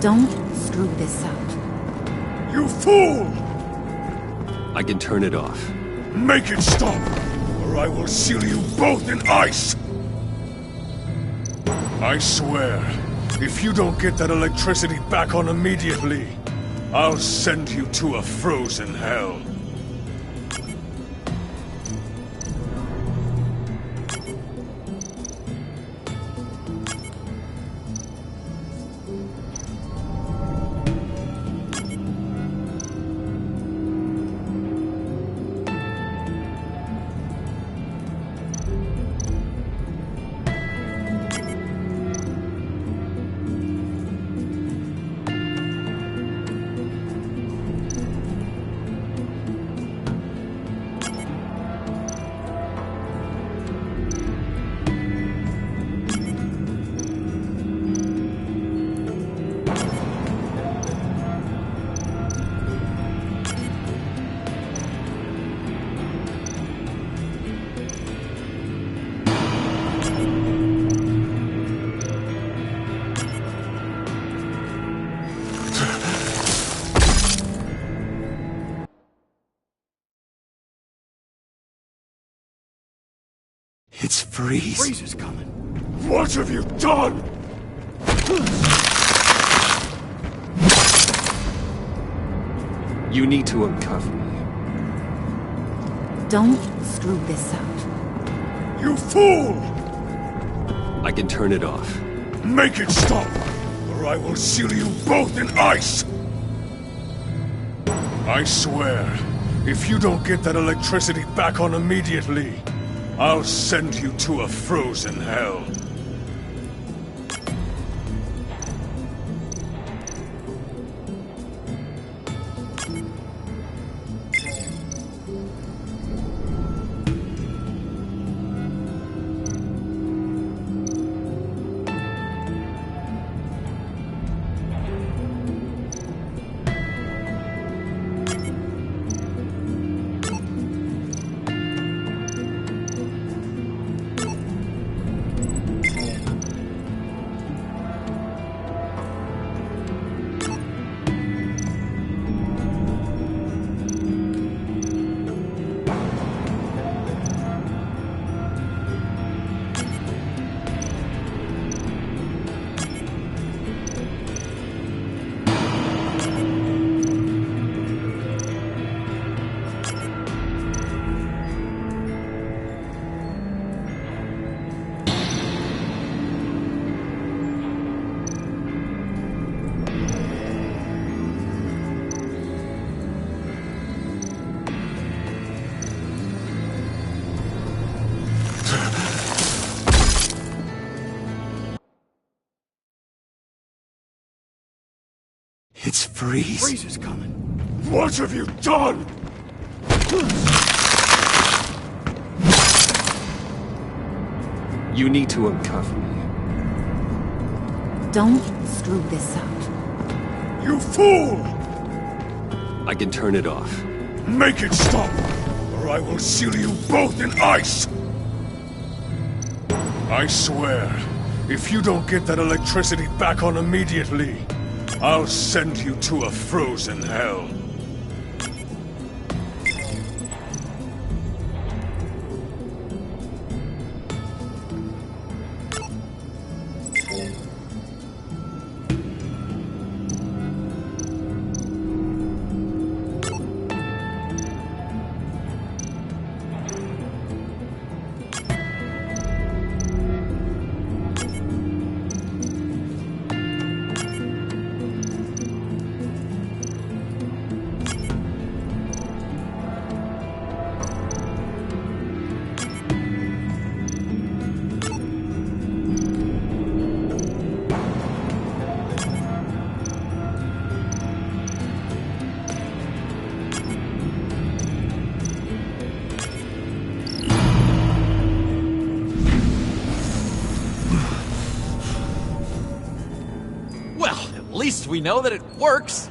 Don't screw this up. You fool! I can turn it off. Make it stop, or I will seal you both in ice! I swear, if you don't get that electricity back on immediately, I'll send you to a frozen hell. It's Freeze. Freeze is coming. What have you done? You need to uncuff me. Don't screw this up. You fool! I can turn it off. Make it stop, or I will seal you both in ice! I swear, if you don't get that electricity back on immediately, I'll send you to a frozen hell. It's Freeze. Freeze is coming. What have you done? You need to uncuff me. Don't screw this up. You fool! I can turn it off. Make it stop, or I will seal you both in ice! I swear, if you don't get that electricity back on immediately, I'll send you to a frozen hell. At least we know that it works.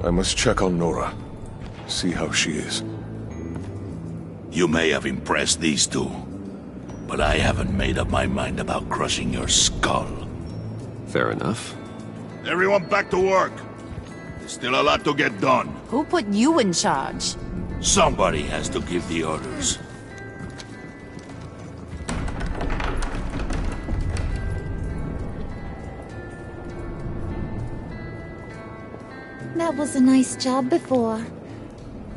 I must check on Nora. See how she is. You may have impressed these two, but I haven't made up my mind about crushing your skull. Fair enough. Everyone back to work. There's still a lot to get done. Who put you in charge? Somebody has to give the orders. That was a nice job before.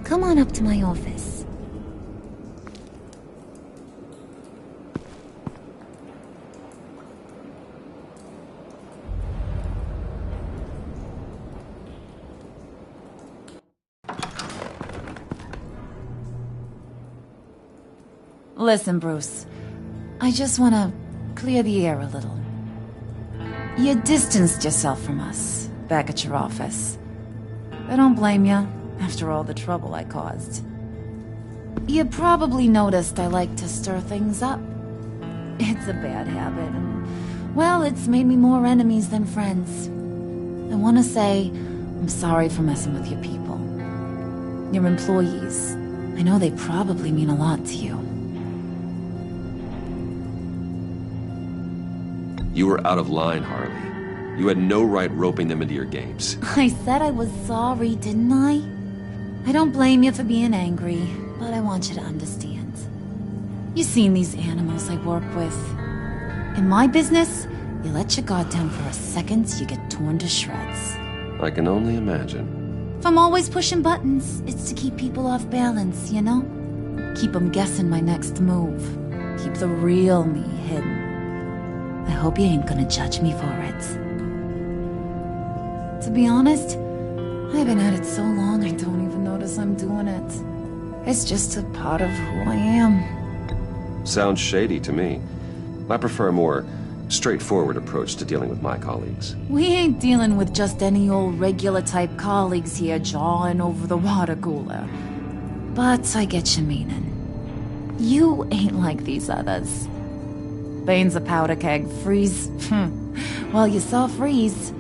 Come on up to my office. Listen, Bruce. I just want to clear the air a little. You distanced yourself from us back at your office. I don't blame you, after all the trouble I caused. You probably noticed I like to stir things up. It's a bad habit, and, well, it's made me more enemies than friends. I want to say I'm sorry for messing with your people. Your employees. I know they probably mean a lot to you. You were out of line, Harley. You had no right roping them into your games. I said I was sorry, didn't I? I don't blame you for being angry, but I want you to understand. You've seen these animals I work with. In my business, you let your guard down for a second, you get torn to shreds. I can only imagine. If I'm always pushing buttons, it's to keep people off balance, you know? Keep them guessing my next move. Keep the real me hidden. I hope you ain't gonna judge me for it. To be honest, I've been at it so long I don't even notice I'm doing it. It's just a part of who I am. Sounds shady to me. I prefer a more straightforward approach to dealing with my colleagues. We ain't dealing with just any old regular type colleagues here jawing over the water cooler. But I get your meaning. You ain't like these others. Bane's a powder keg. Freeze. Well, you saw Freeze.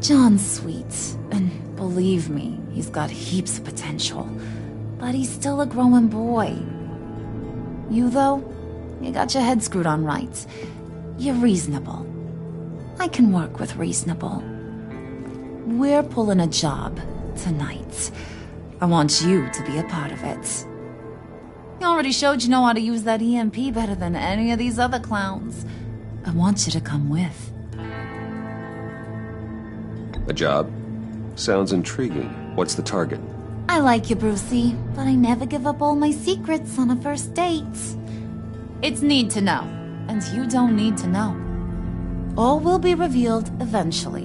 John's sweet, and believe me, he's got heaps of potential. But he's still a growing boy. You, though, you got your head screwed on right. You're reasonable. I can work with reasonable. We're pulling a job tonight. I want you to be a part of it. You already showed you know how to use that EMP better than any of these other clowns. I want you to come with. A job? Sounds intriguing. What's the target? I like you, Brucey, but I never give up all my secrets on a first date. It's need to know, and you don't need to know. All will be revealed eventually.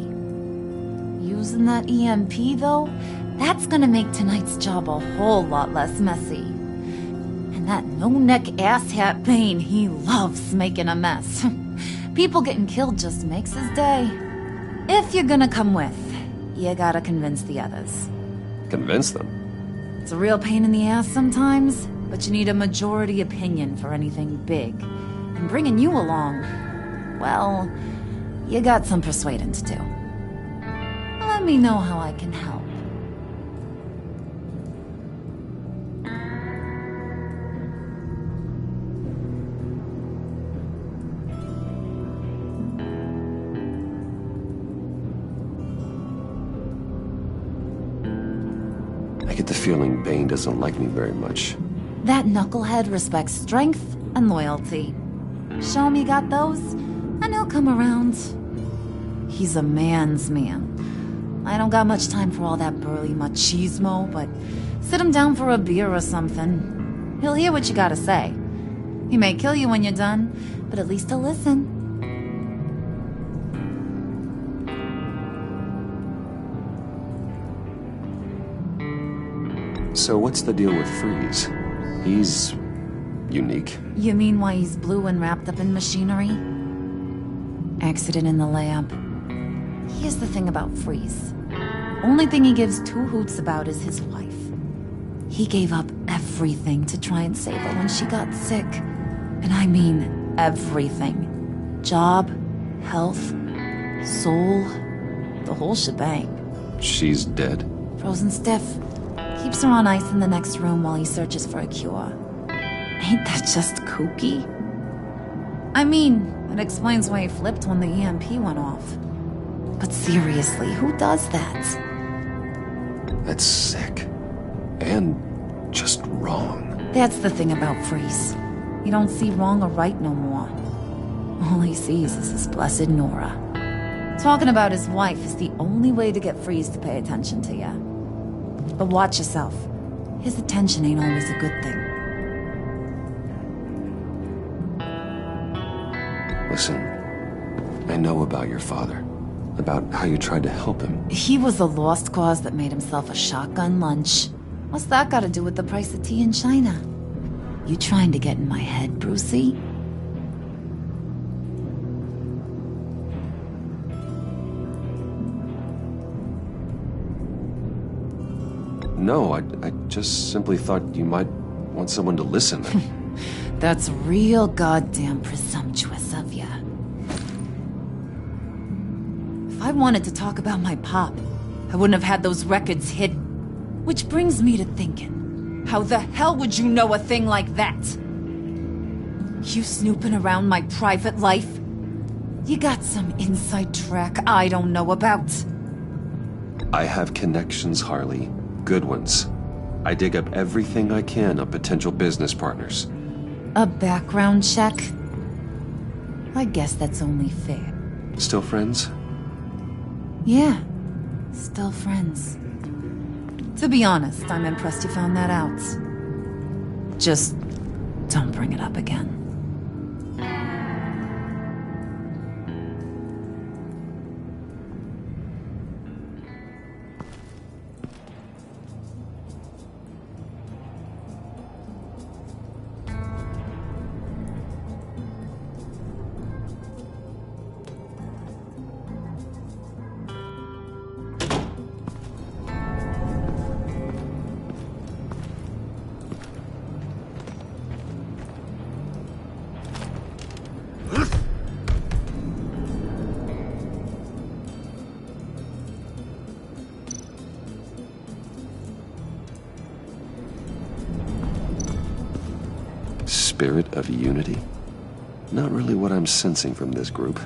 Using that EMP, though, that's gonna make tonight's job a whole lot less messy. And that no-neck asshat Bane, he loves making a mess. People getting killed just makes his day. If you're gonna come with, you gotta convince the others. Convince them? It's a real pain in the ass sometimes, but you need a majority opinion for anything big. And bringing you along, well, you got some persuading to do. Let me know how I can help. I get the feeling Bane doesn't like me very much. That knucklehead respects strength and loyalty. Show him you got those, and he'll come around. He's a man's man. I don't got much time for all that burly machismo, but sit him down for a beer or something. He'll hear what you gotta say. He may kill you when you're done, but at least he'll listen. So what's the deal with Freeze? He's unique. You mean why he's blue and wrapped up in machinery? Accident in the lab. Here's the thing about Freeze. Only thing he gives two hoots about is his wife. He gave up everything to try and save her when she got sick. And I mean everything. Job, health, soul, the whole shebang. She's dead? Frozen stiff. Keeps her on ice in the next room while he searches for a cure. Ain't that just kooky? I mean, it explains why he flipped when the EMP went off. But seriously, who does that? That's sick. And just wrong. That's the thing about Freeze. He don't see wrong or right no more. All he sees is his blessed Nora. Talking about his wife is the only way to get Freeze to pay attention to ya. But watch yourself. His attention ain't always a good thing. Listen, I know about your father. About how you tried to help him. He was a lost cause that made himself a shotgun lunch. What's that got to do with the price of tea in China? You trying to get in my head, Brucey? No, I just simply thought you might want someone to listen. That's real goddamn presumptuous of ya. If I wanted to talk about my pop, I wouldn't have had those records hidden. Which brings me to thinking, how the hell would you know a thing like that? You snooping around my private life? You got some inside track I don't know about. I have connections, Harley. Good ones. I dig up everything I can on potential business partners. A background check? I guess that's only fair. Still friends? Yeah, still friends. To be honest, I'm impressed you found that out. Just don't bring it up again. Spirit of unity? Not really what I'm sensing from this group.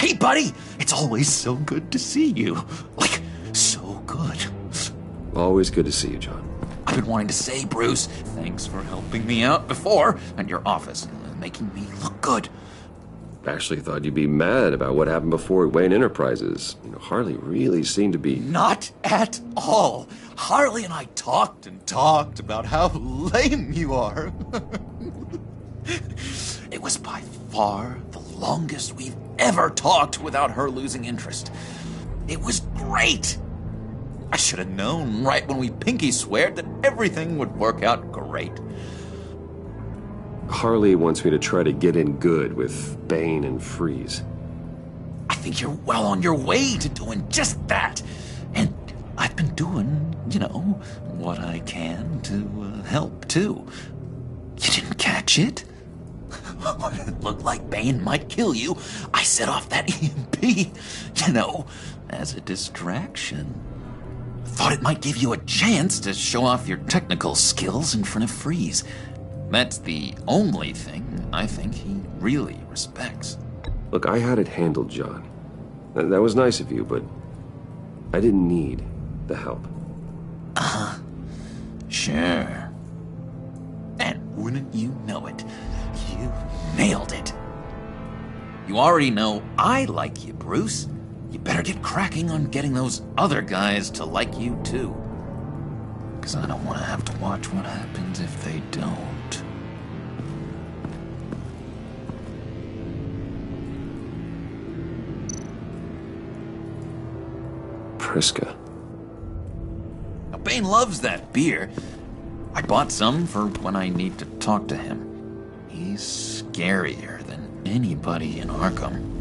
Hey, buddy! It's always so good to see you. Like, so good. Always good to see you, John. I've been wanting to say, Bruce, thanks for helping me out before at your office, making me look good. Actually thought you'd be mad about what happened before at Wayne Enterprises. You know, Harley really seemed to be... Not at all. Harley and I talked and talked about how lame you are. It was by far the longest we've ever talked without her losing interest. It was great. I should have known right when we pinky sweared that everything would work out great. Harley wants me to try to get in good with Bane and Freeze. I think you're well on your way to doing just that. And I've been doing, you know, what I can to help, too. You didn't catch it? It looked like Bane might kill you. I set off that EMP, you know, as a distraction. Thought it might give you a chance to show off your technical skills in front of Freeze. That's the only thing I think he really respects. Look, I had it handled, John. That was nice of you, but I didn't need the help. Sure. And wouldn't you know it, you nailed it. You already know I like you, Bruce. You better get cracking on getting those other guys to like you, too. Because I don't want to have to watch what happens if they don't. Priska. Now, Bane loves that beer. I bought some for when I need to talk to him. He's scarier than anybody in Arkham.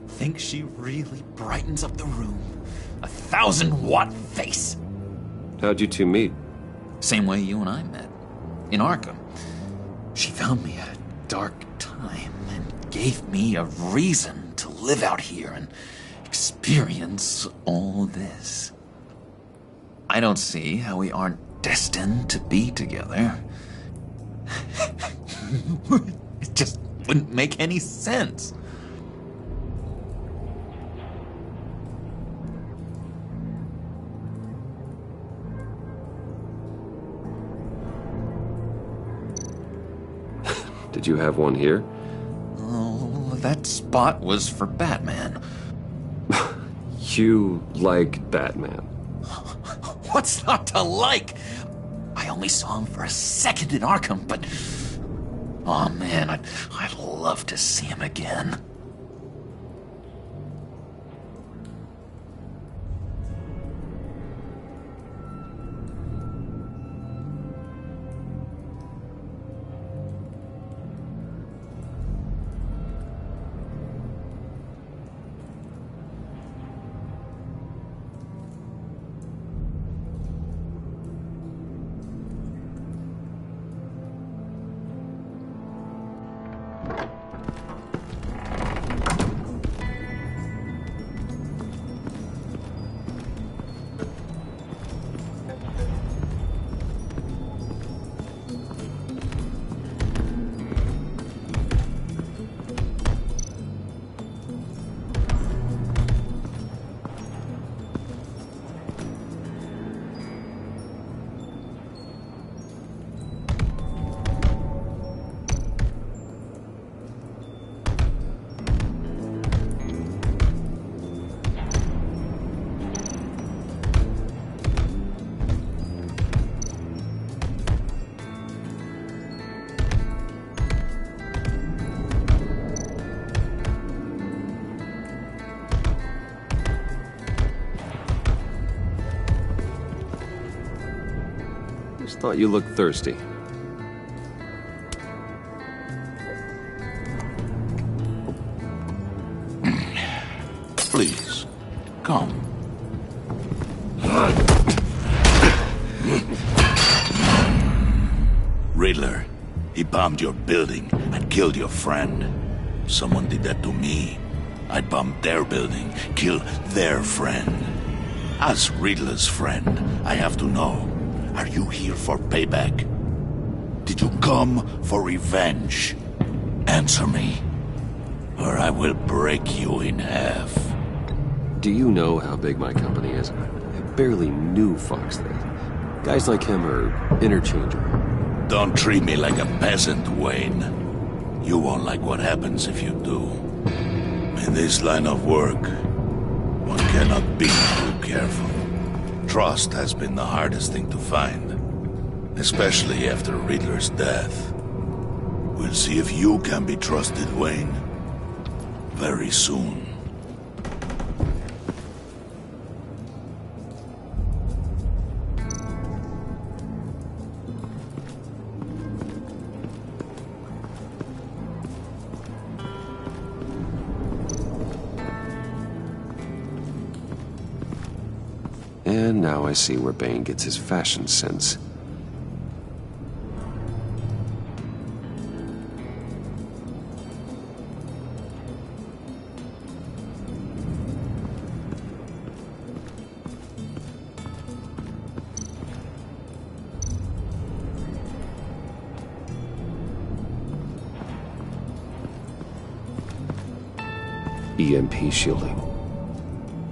Think she really brightens up the room. 1,000-watt face. How'd you two meet? Same way you and I met. In Arkham. She found me at a dark time and gave me a reason to live out here and experience all this. I don't see how we aren't destined to be together. It just wouldn't make any sense. Did you have one here? Oh, that spot was for Batman. You like Batman? What's not to like? I only saw him for a second in Arkham, but... oh man, I'd love to see him again. Thought you looked thirsty. Please, come. Riddler. He bombed your building and killed your friend. Someone did that to me. I'd bomb their building, kill their friend. As Riddler's friend, I have to know, are you here for payback? Did you come for revenge? Answer me, or I will break you in half. Do you know how big my company is? I barely knew Foxley. Guys like him are interchangeable. Don't treat me like a peasant, Wayne. You won't like what happens if you do. In this line of work, one cannot be too careful. Trust has been the hardest thing to find, especially after Riddler's death. We'll see if you can be trusted, Wayne. Very soon. And now I see where Bane gets his fashion sense. EMP shielding.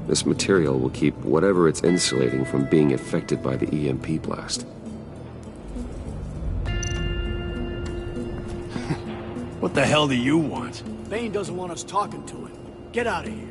This material will keep whatever it's insulating from being affected by the EMP blast. What the hell do you want? Bane doesn't want us talking to him. Get out of here.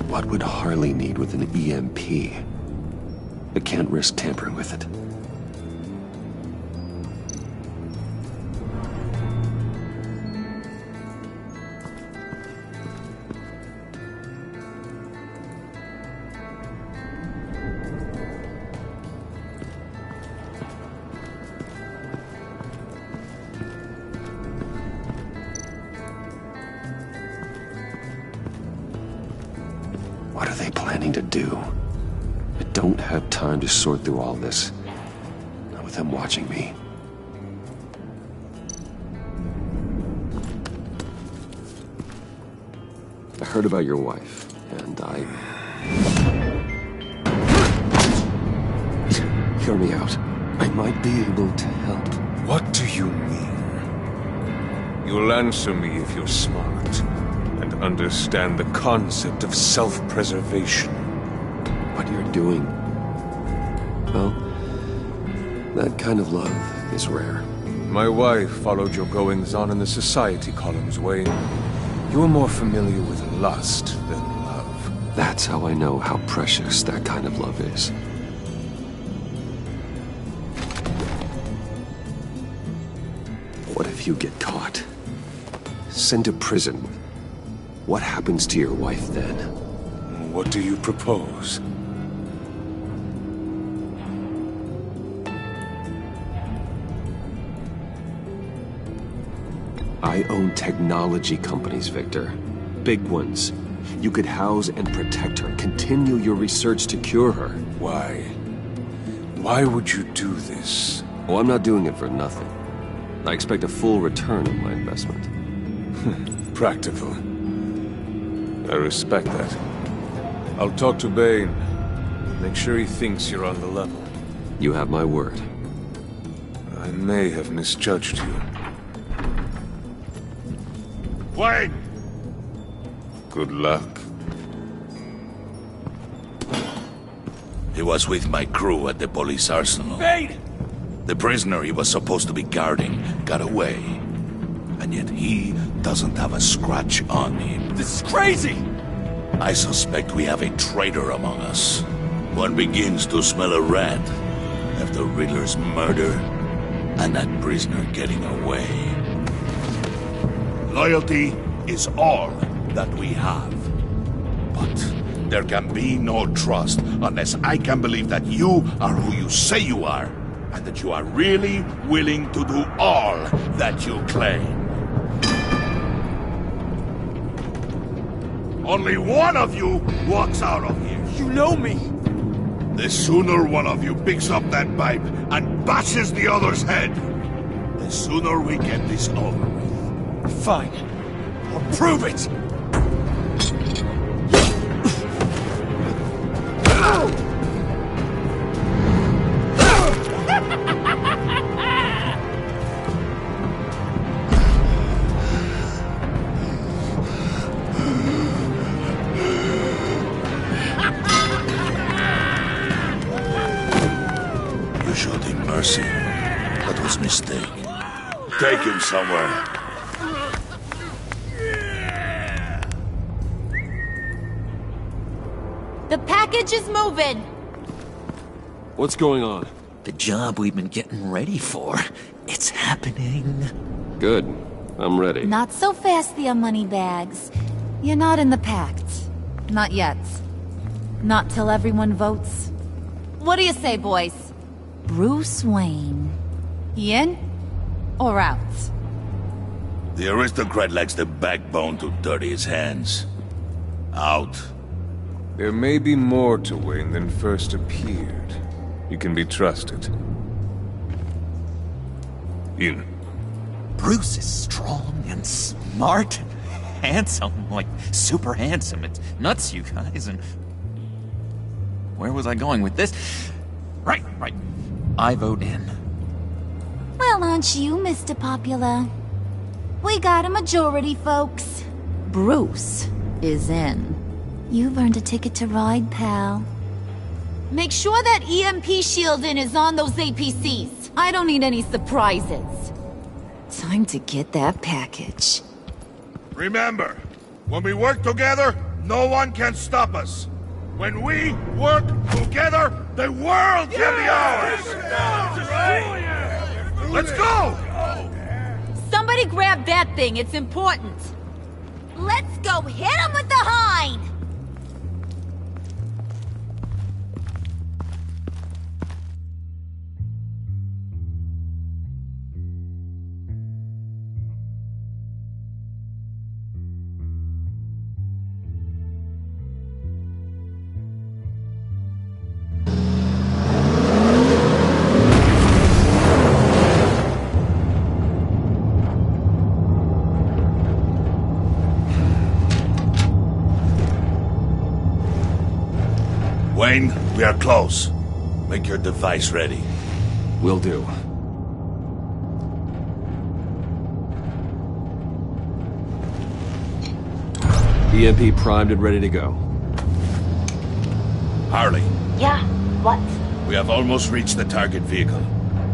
What would Harley need with an EMP? I can't risk tampering with it. What are they planning to do? I don't have time to sort through all this. Not with them watching me. I heard about your wife, and hear me out. I might be able to help. What do you mean? You'll answer me if you're smart and understand the concept of self-preservation. What you're doing, well, that kind of love is rare. My wife followed your goings-on in the society columns, Wayne. You're more familiar with lust than love. That's how I know how precious that kind of love is. What if you get caught? Sent to prison? What happens to your wife then? What do you propose? I own technology companies, Victor. Big ones. You could house and protect her, continue your research to cure her. Why? Why would you do this? Oh, I'm not doing it for nothing. I expect a full return on my investment. Practical. I respect that. I'll talk to Bane. Make sure he thinks you're on the level. You have my word. I may have misjudged you. Wayne! Good luck. He was with my crew at the police arsenal. Bane! The prisoner he was supposed to be guarding got away. And yet he doesn't have a scratch on him. This is crazy! I suspect we have a traitor among us. One begins to smell a rat after Riddler's murder. and that prisoner getting away. Loyalty is all that we have. But there can be no trust unless I can believe that you are who you say you are, and that you are really willing to do all that you claim. Only one of you walks out of here. You know me. The sooner one of you picks up that pipe and bashes the other's head, the sooner we get this over with. Fine. I'll prove it. You showed him mercy. That was a mistake. Take him somewhere. The package is moving. What's going on? The job we've been getting ready for. It's happening. Good. I'm ready. Not so fast, the Moneybags. You're not in the pact. Not yet. Not till everyone votes. What do you say, boys? Bruce Wayne. He in or out? The aristocrat lacks the backbone to dirty his hands. Out. There may be more to Wayne than first appeared. You can be trusted. In. Bruce is strong and smart and handsome, like super handsome. It's nuts, you guys, and... Where was I going with this? Right. I vote in. Well, aren't you, Mr. Popular? We got a majority, folks. Bruce is in. You've earned a ticket to ride, pal. Make sure that EMP shielding is on those APCs. I don't need any surprises. Time to get that package. Remember, when we work together, no one can stop us. When we work together, the world can be ours! Let's go! Somebody grab that thing, it's important. Let's go hit him with the hind! Wayne, we are close. Make your device ready. Will do. EMP primed and ready to go. Harley, Yeah, what? we have almost reached the target vehicle.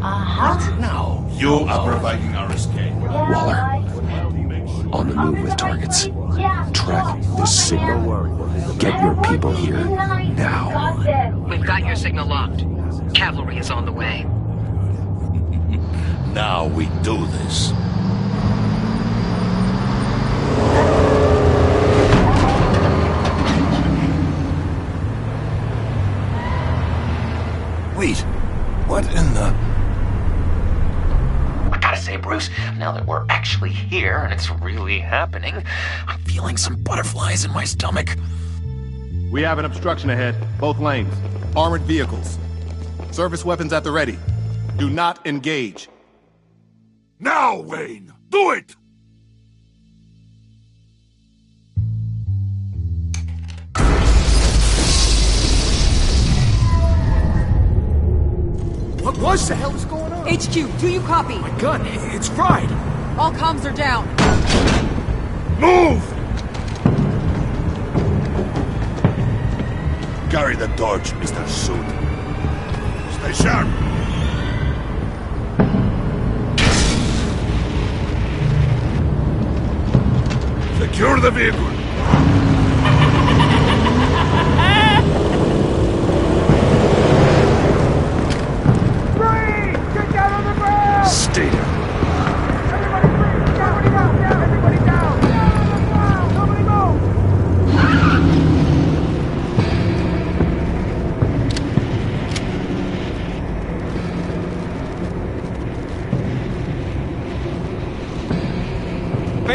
Uh-huh. Now, you are providing our escape. Waller. On the move with targets. Track this signal. Get your people here now. We've got your signal locked. Cavalry is on the way. Now we do this. Wait, what in the... I gotta say, Bruce, now that we're actually here and it's really happening, I'm feeling some butterflies in my stomach. We have an obstruction ahead, both lanes. Armored vehicles. Service weapons at the ready. Do not engage. Now, Wayne! Do it! What the hell is going on? HQ, do you copy? My gun, it's fried. All comms are down. Move! Carry the torch, Mr. Suit. Stay sharp. Secure the vehicle.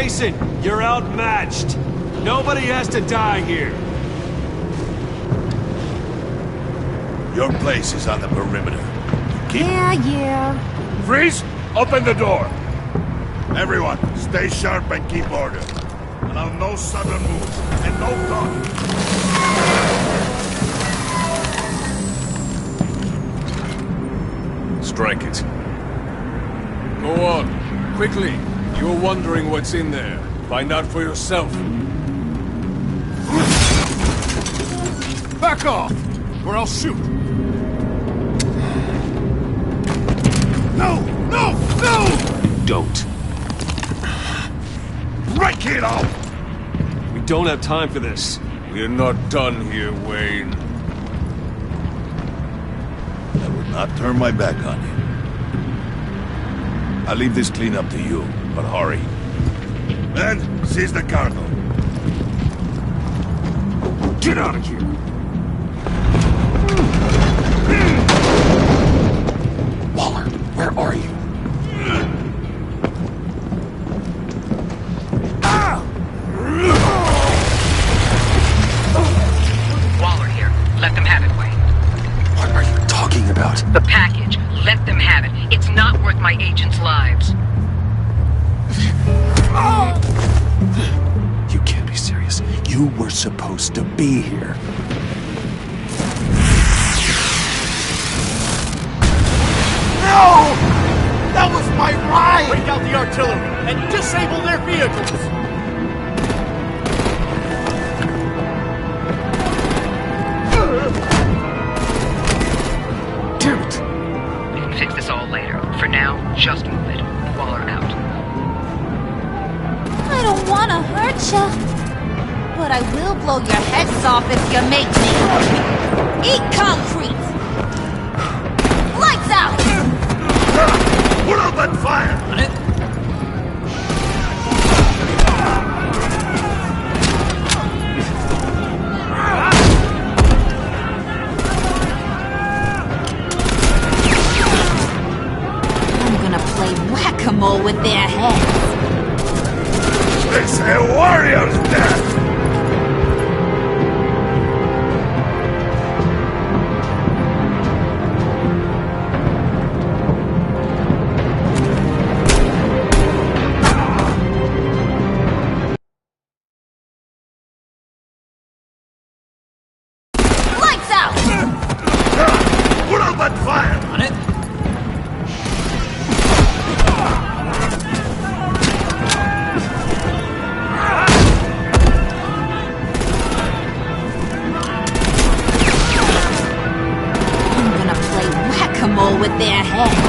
Jason, you're outmatched. Nobody has to die here. Your place is on the perimeter. Yeah. Freeze! Open the door! Everyone, stay sharp and keep order. Allow no sudden moves, and no talking. Strike it. Go on, quickly. You were wondering what's in there. Find out for yourself. Back off, or I'll shoot. No! No! No! Don't. Break it off! We don't have time for this. We're not done here, Wayne. I will not turn my back on you. I'll leave this clean up to you, but hurry. Men, seize the cargo. Get out of here! Waller, where are you? Waller here. Let them have it, Wayne. What are you talking about? The package. Let them have it. It's not worth my agents' lives. You can't be serious. You were supposed to be here. No! That was my ride! Break out the artillery and disable their vehicles! Damn it! We can fix this all later. For now, just move it. Waller out. I don't want to hurt ya, but I will blow your heads off if you make me. Eat concrete! Lights out! Put up that fire! I'm gonna play whack-a-mole with their heads. It's a warrior's death! Lights out! Put out that fire! On it. I'm gonna play whack-a-mole with their heads.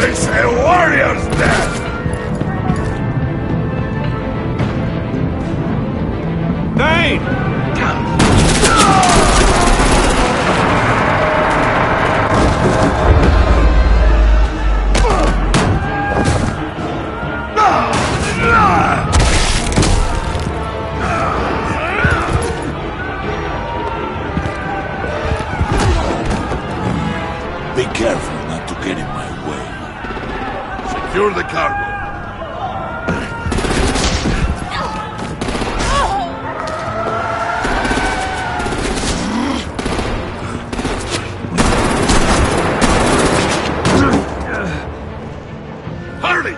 It's a warrior's death! Hey! Be careful not to get in my way. Secure the cargo. Hurry!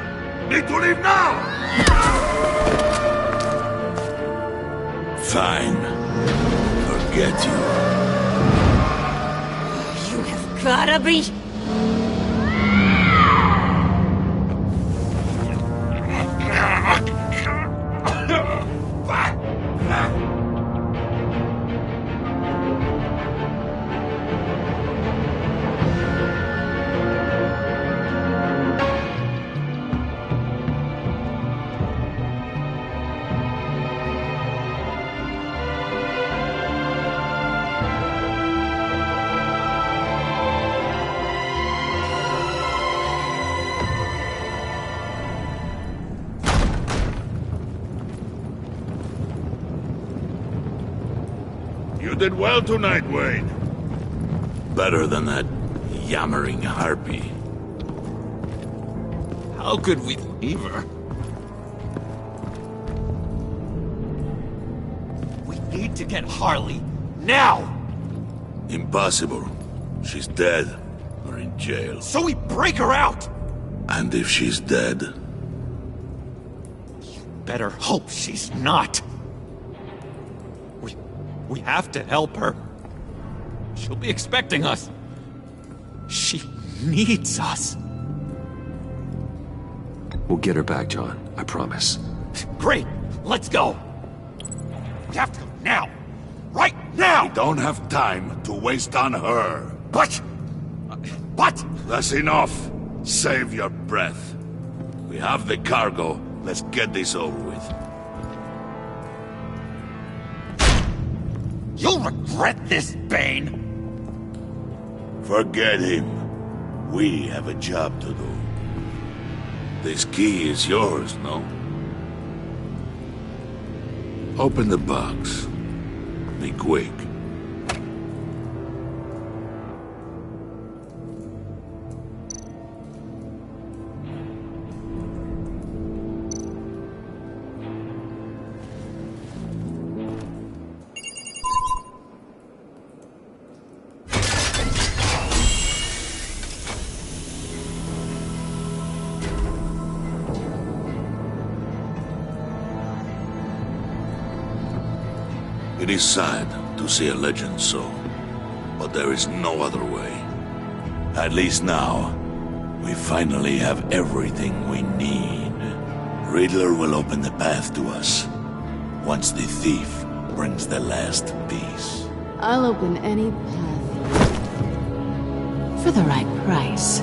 Need to leave now! Fine. Forget you. You have gotta be... You did well tonight, Wayne. Better than that yammering harpy. How could we leave her? to get Harley. Now! Impossible. She's dead. Or in jail. So we break her out! And if she's dead? Better hope she's not. We have to help her. She'll be expecting us. She needs us. We'll get her back, John. I promise. Great! Let's go! We have to go now! Right now! We don't have time to waste on her. But... That's enough. Save your breath. We have the cargo. Let's get this over with. You'll regret this, Bane! Forget him. We have a job to do. This key is yours, no? Open the box. Be quick. It is sad to see a legend so, but there is no other way. At least now, we finally have everything we need. Riddler will open the path to us, once the thief brings the last piece. I'll open any path for the right price.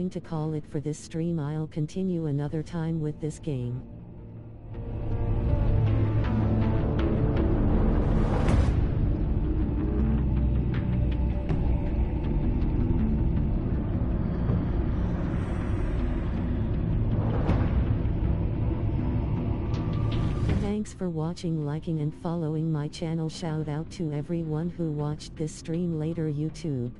going to call it for this stream. I'll continue another time with this game. Thanks for watching, liking and following my channel. Shout out to everyone who watched this stream later YouTube.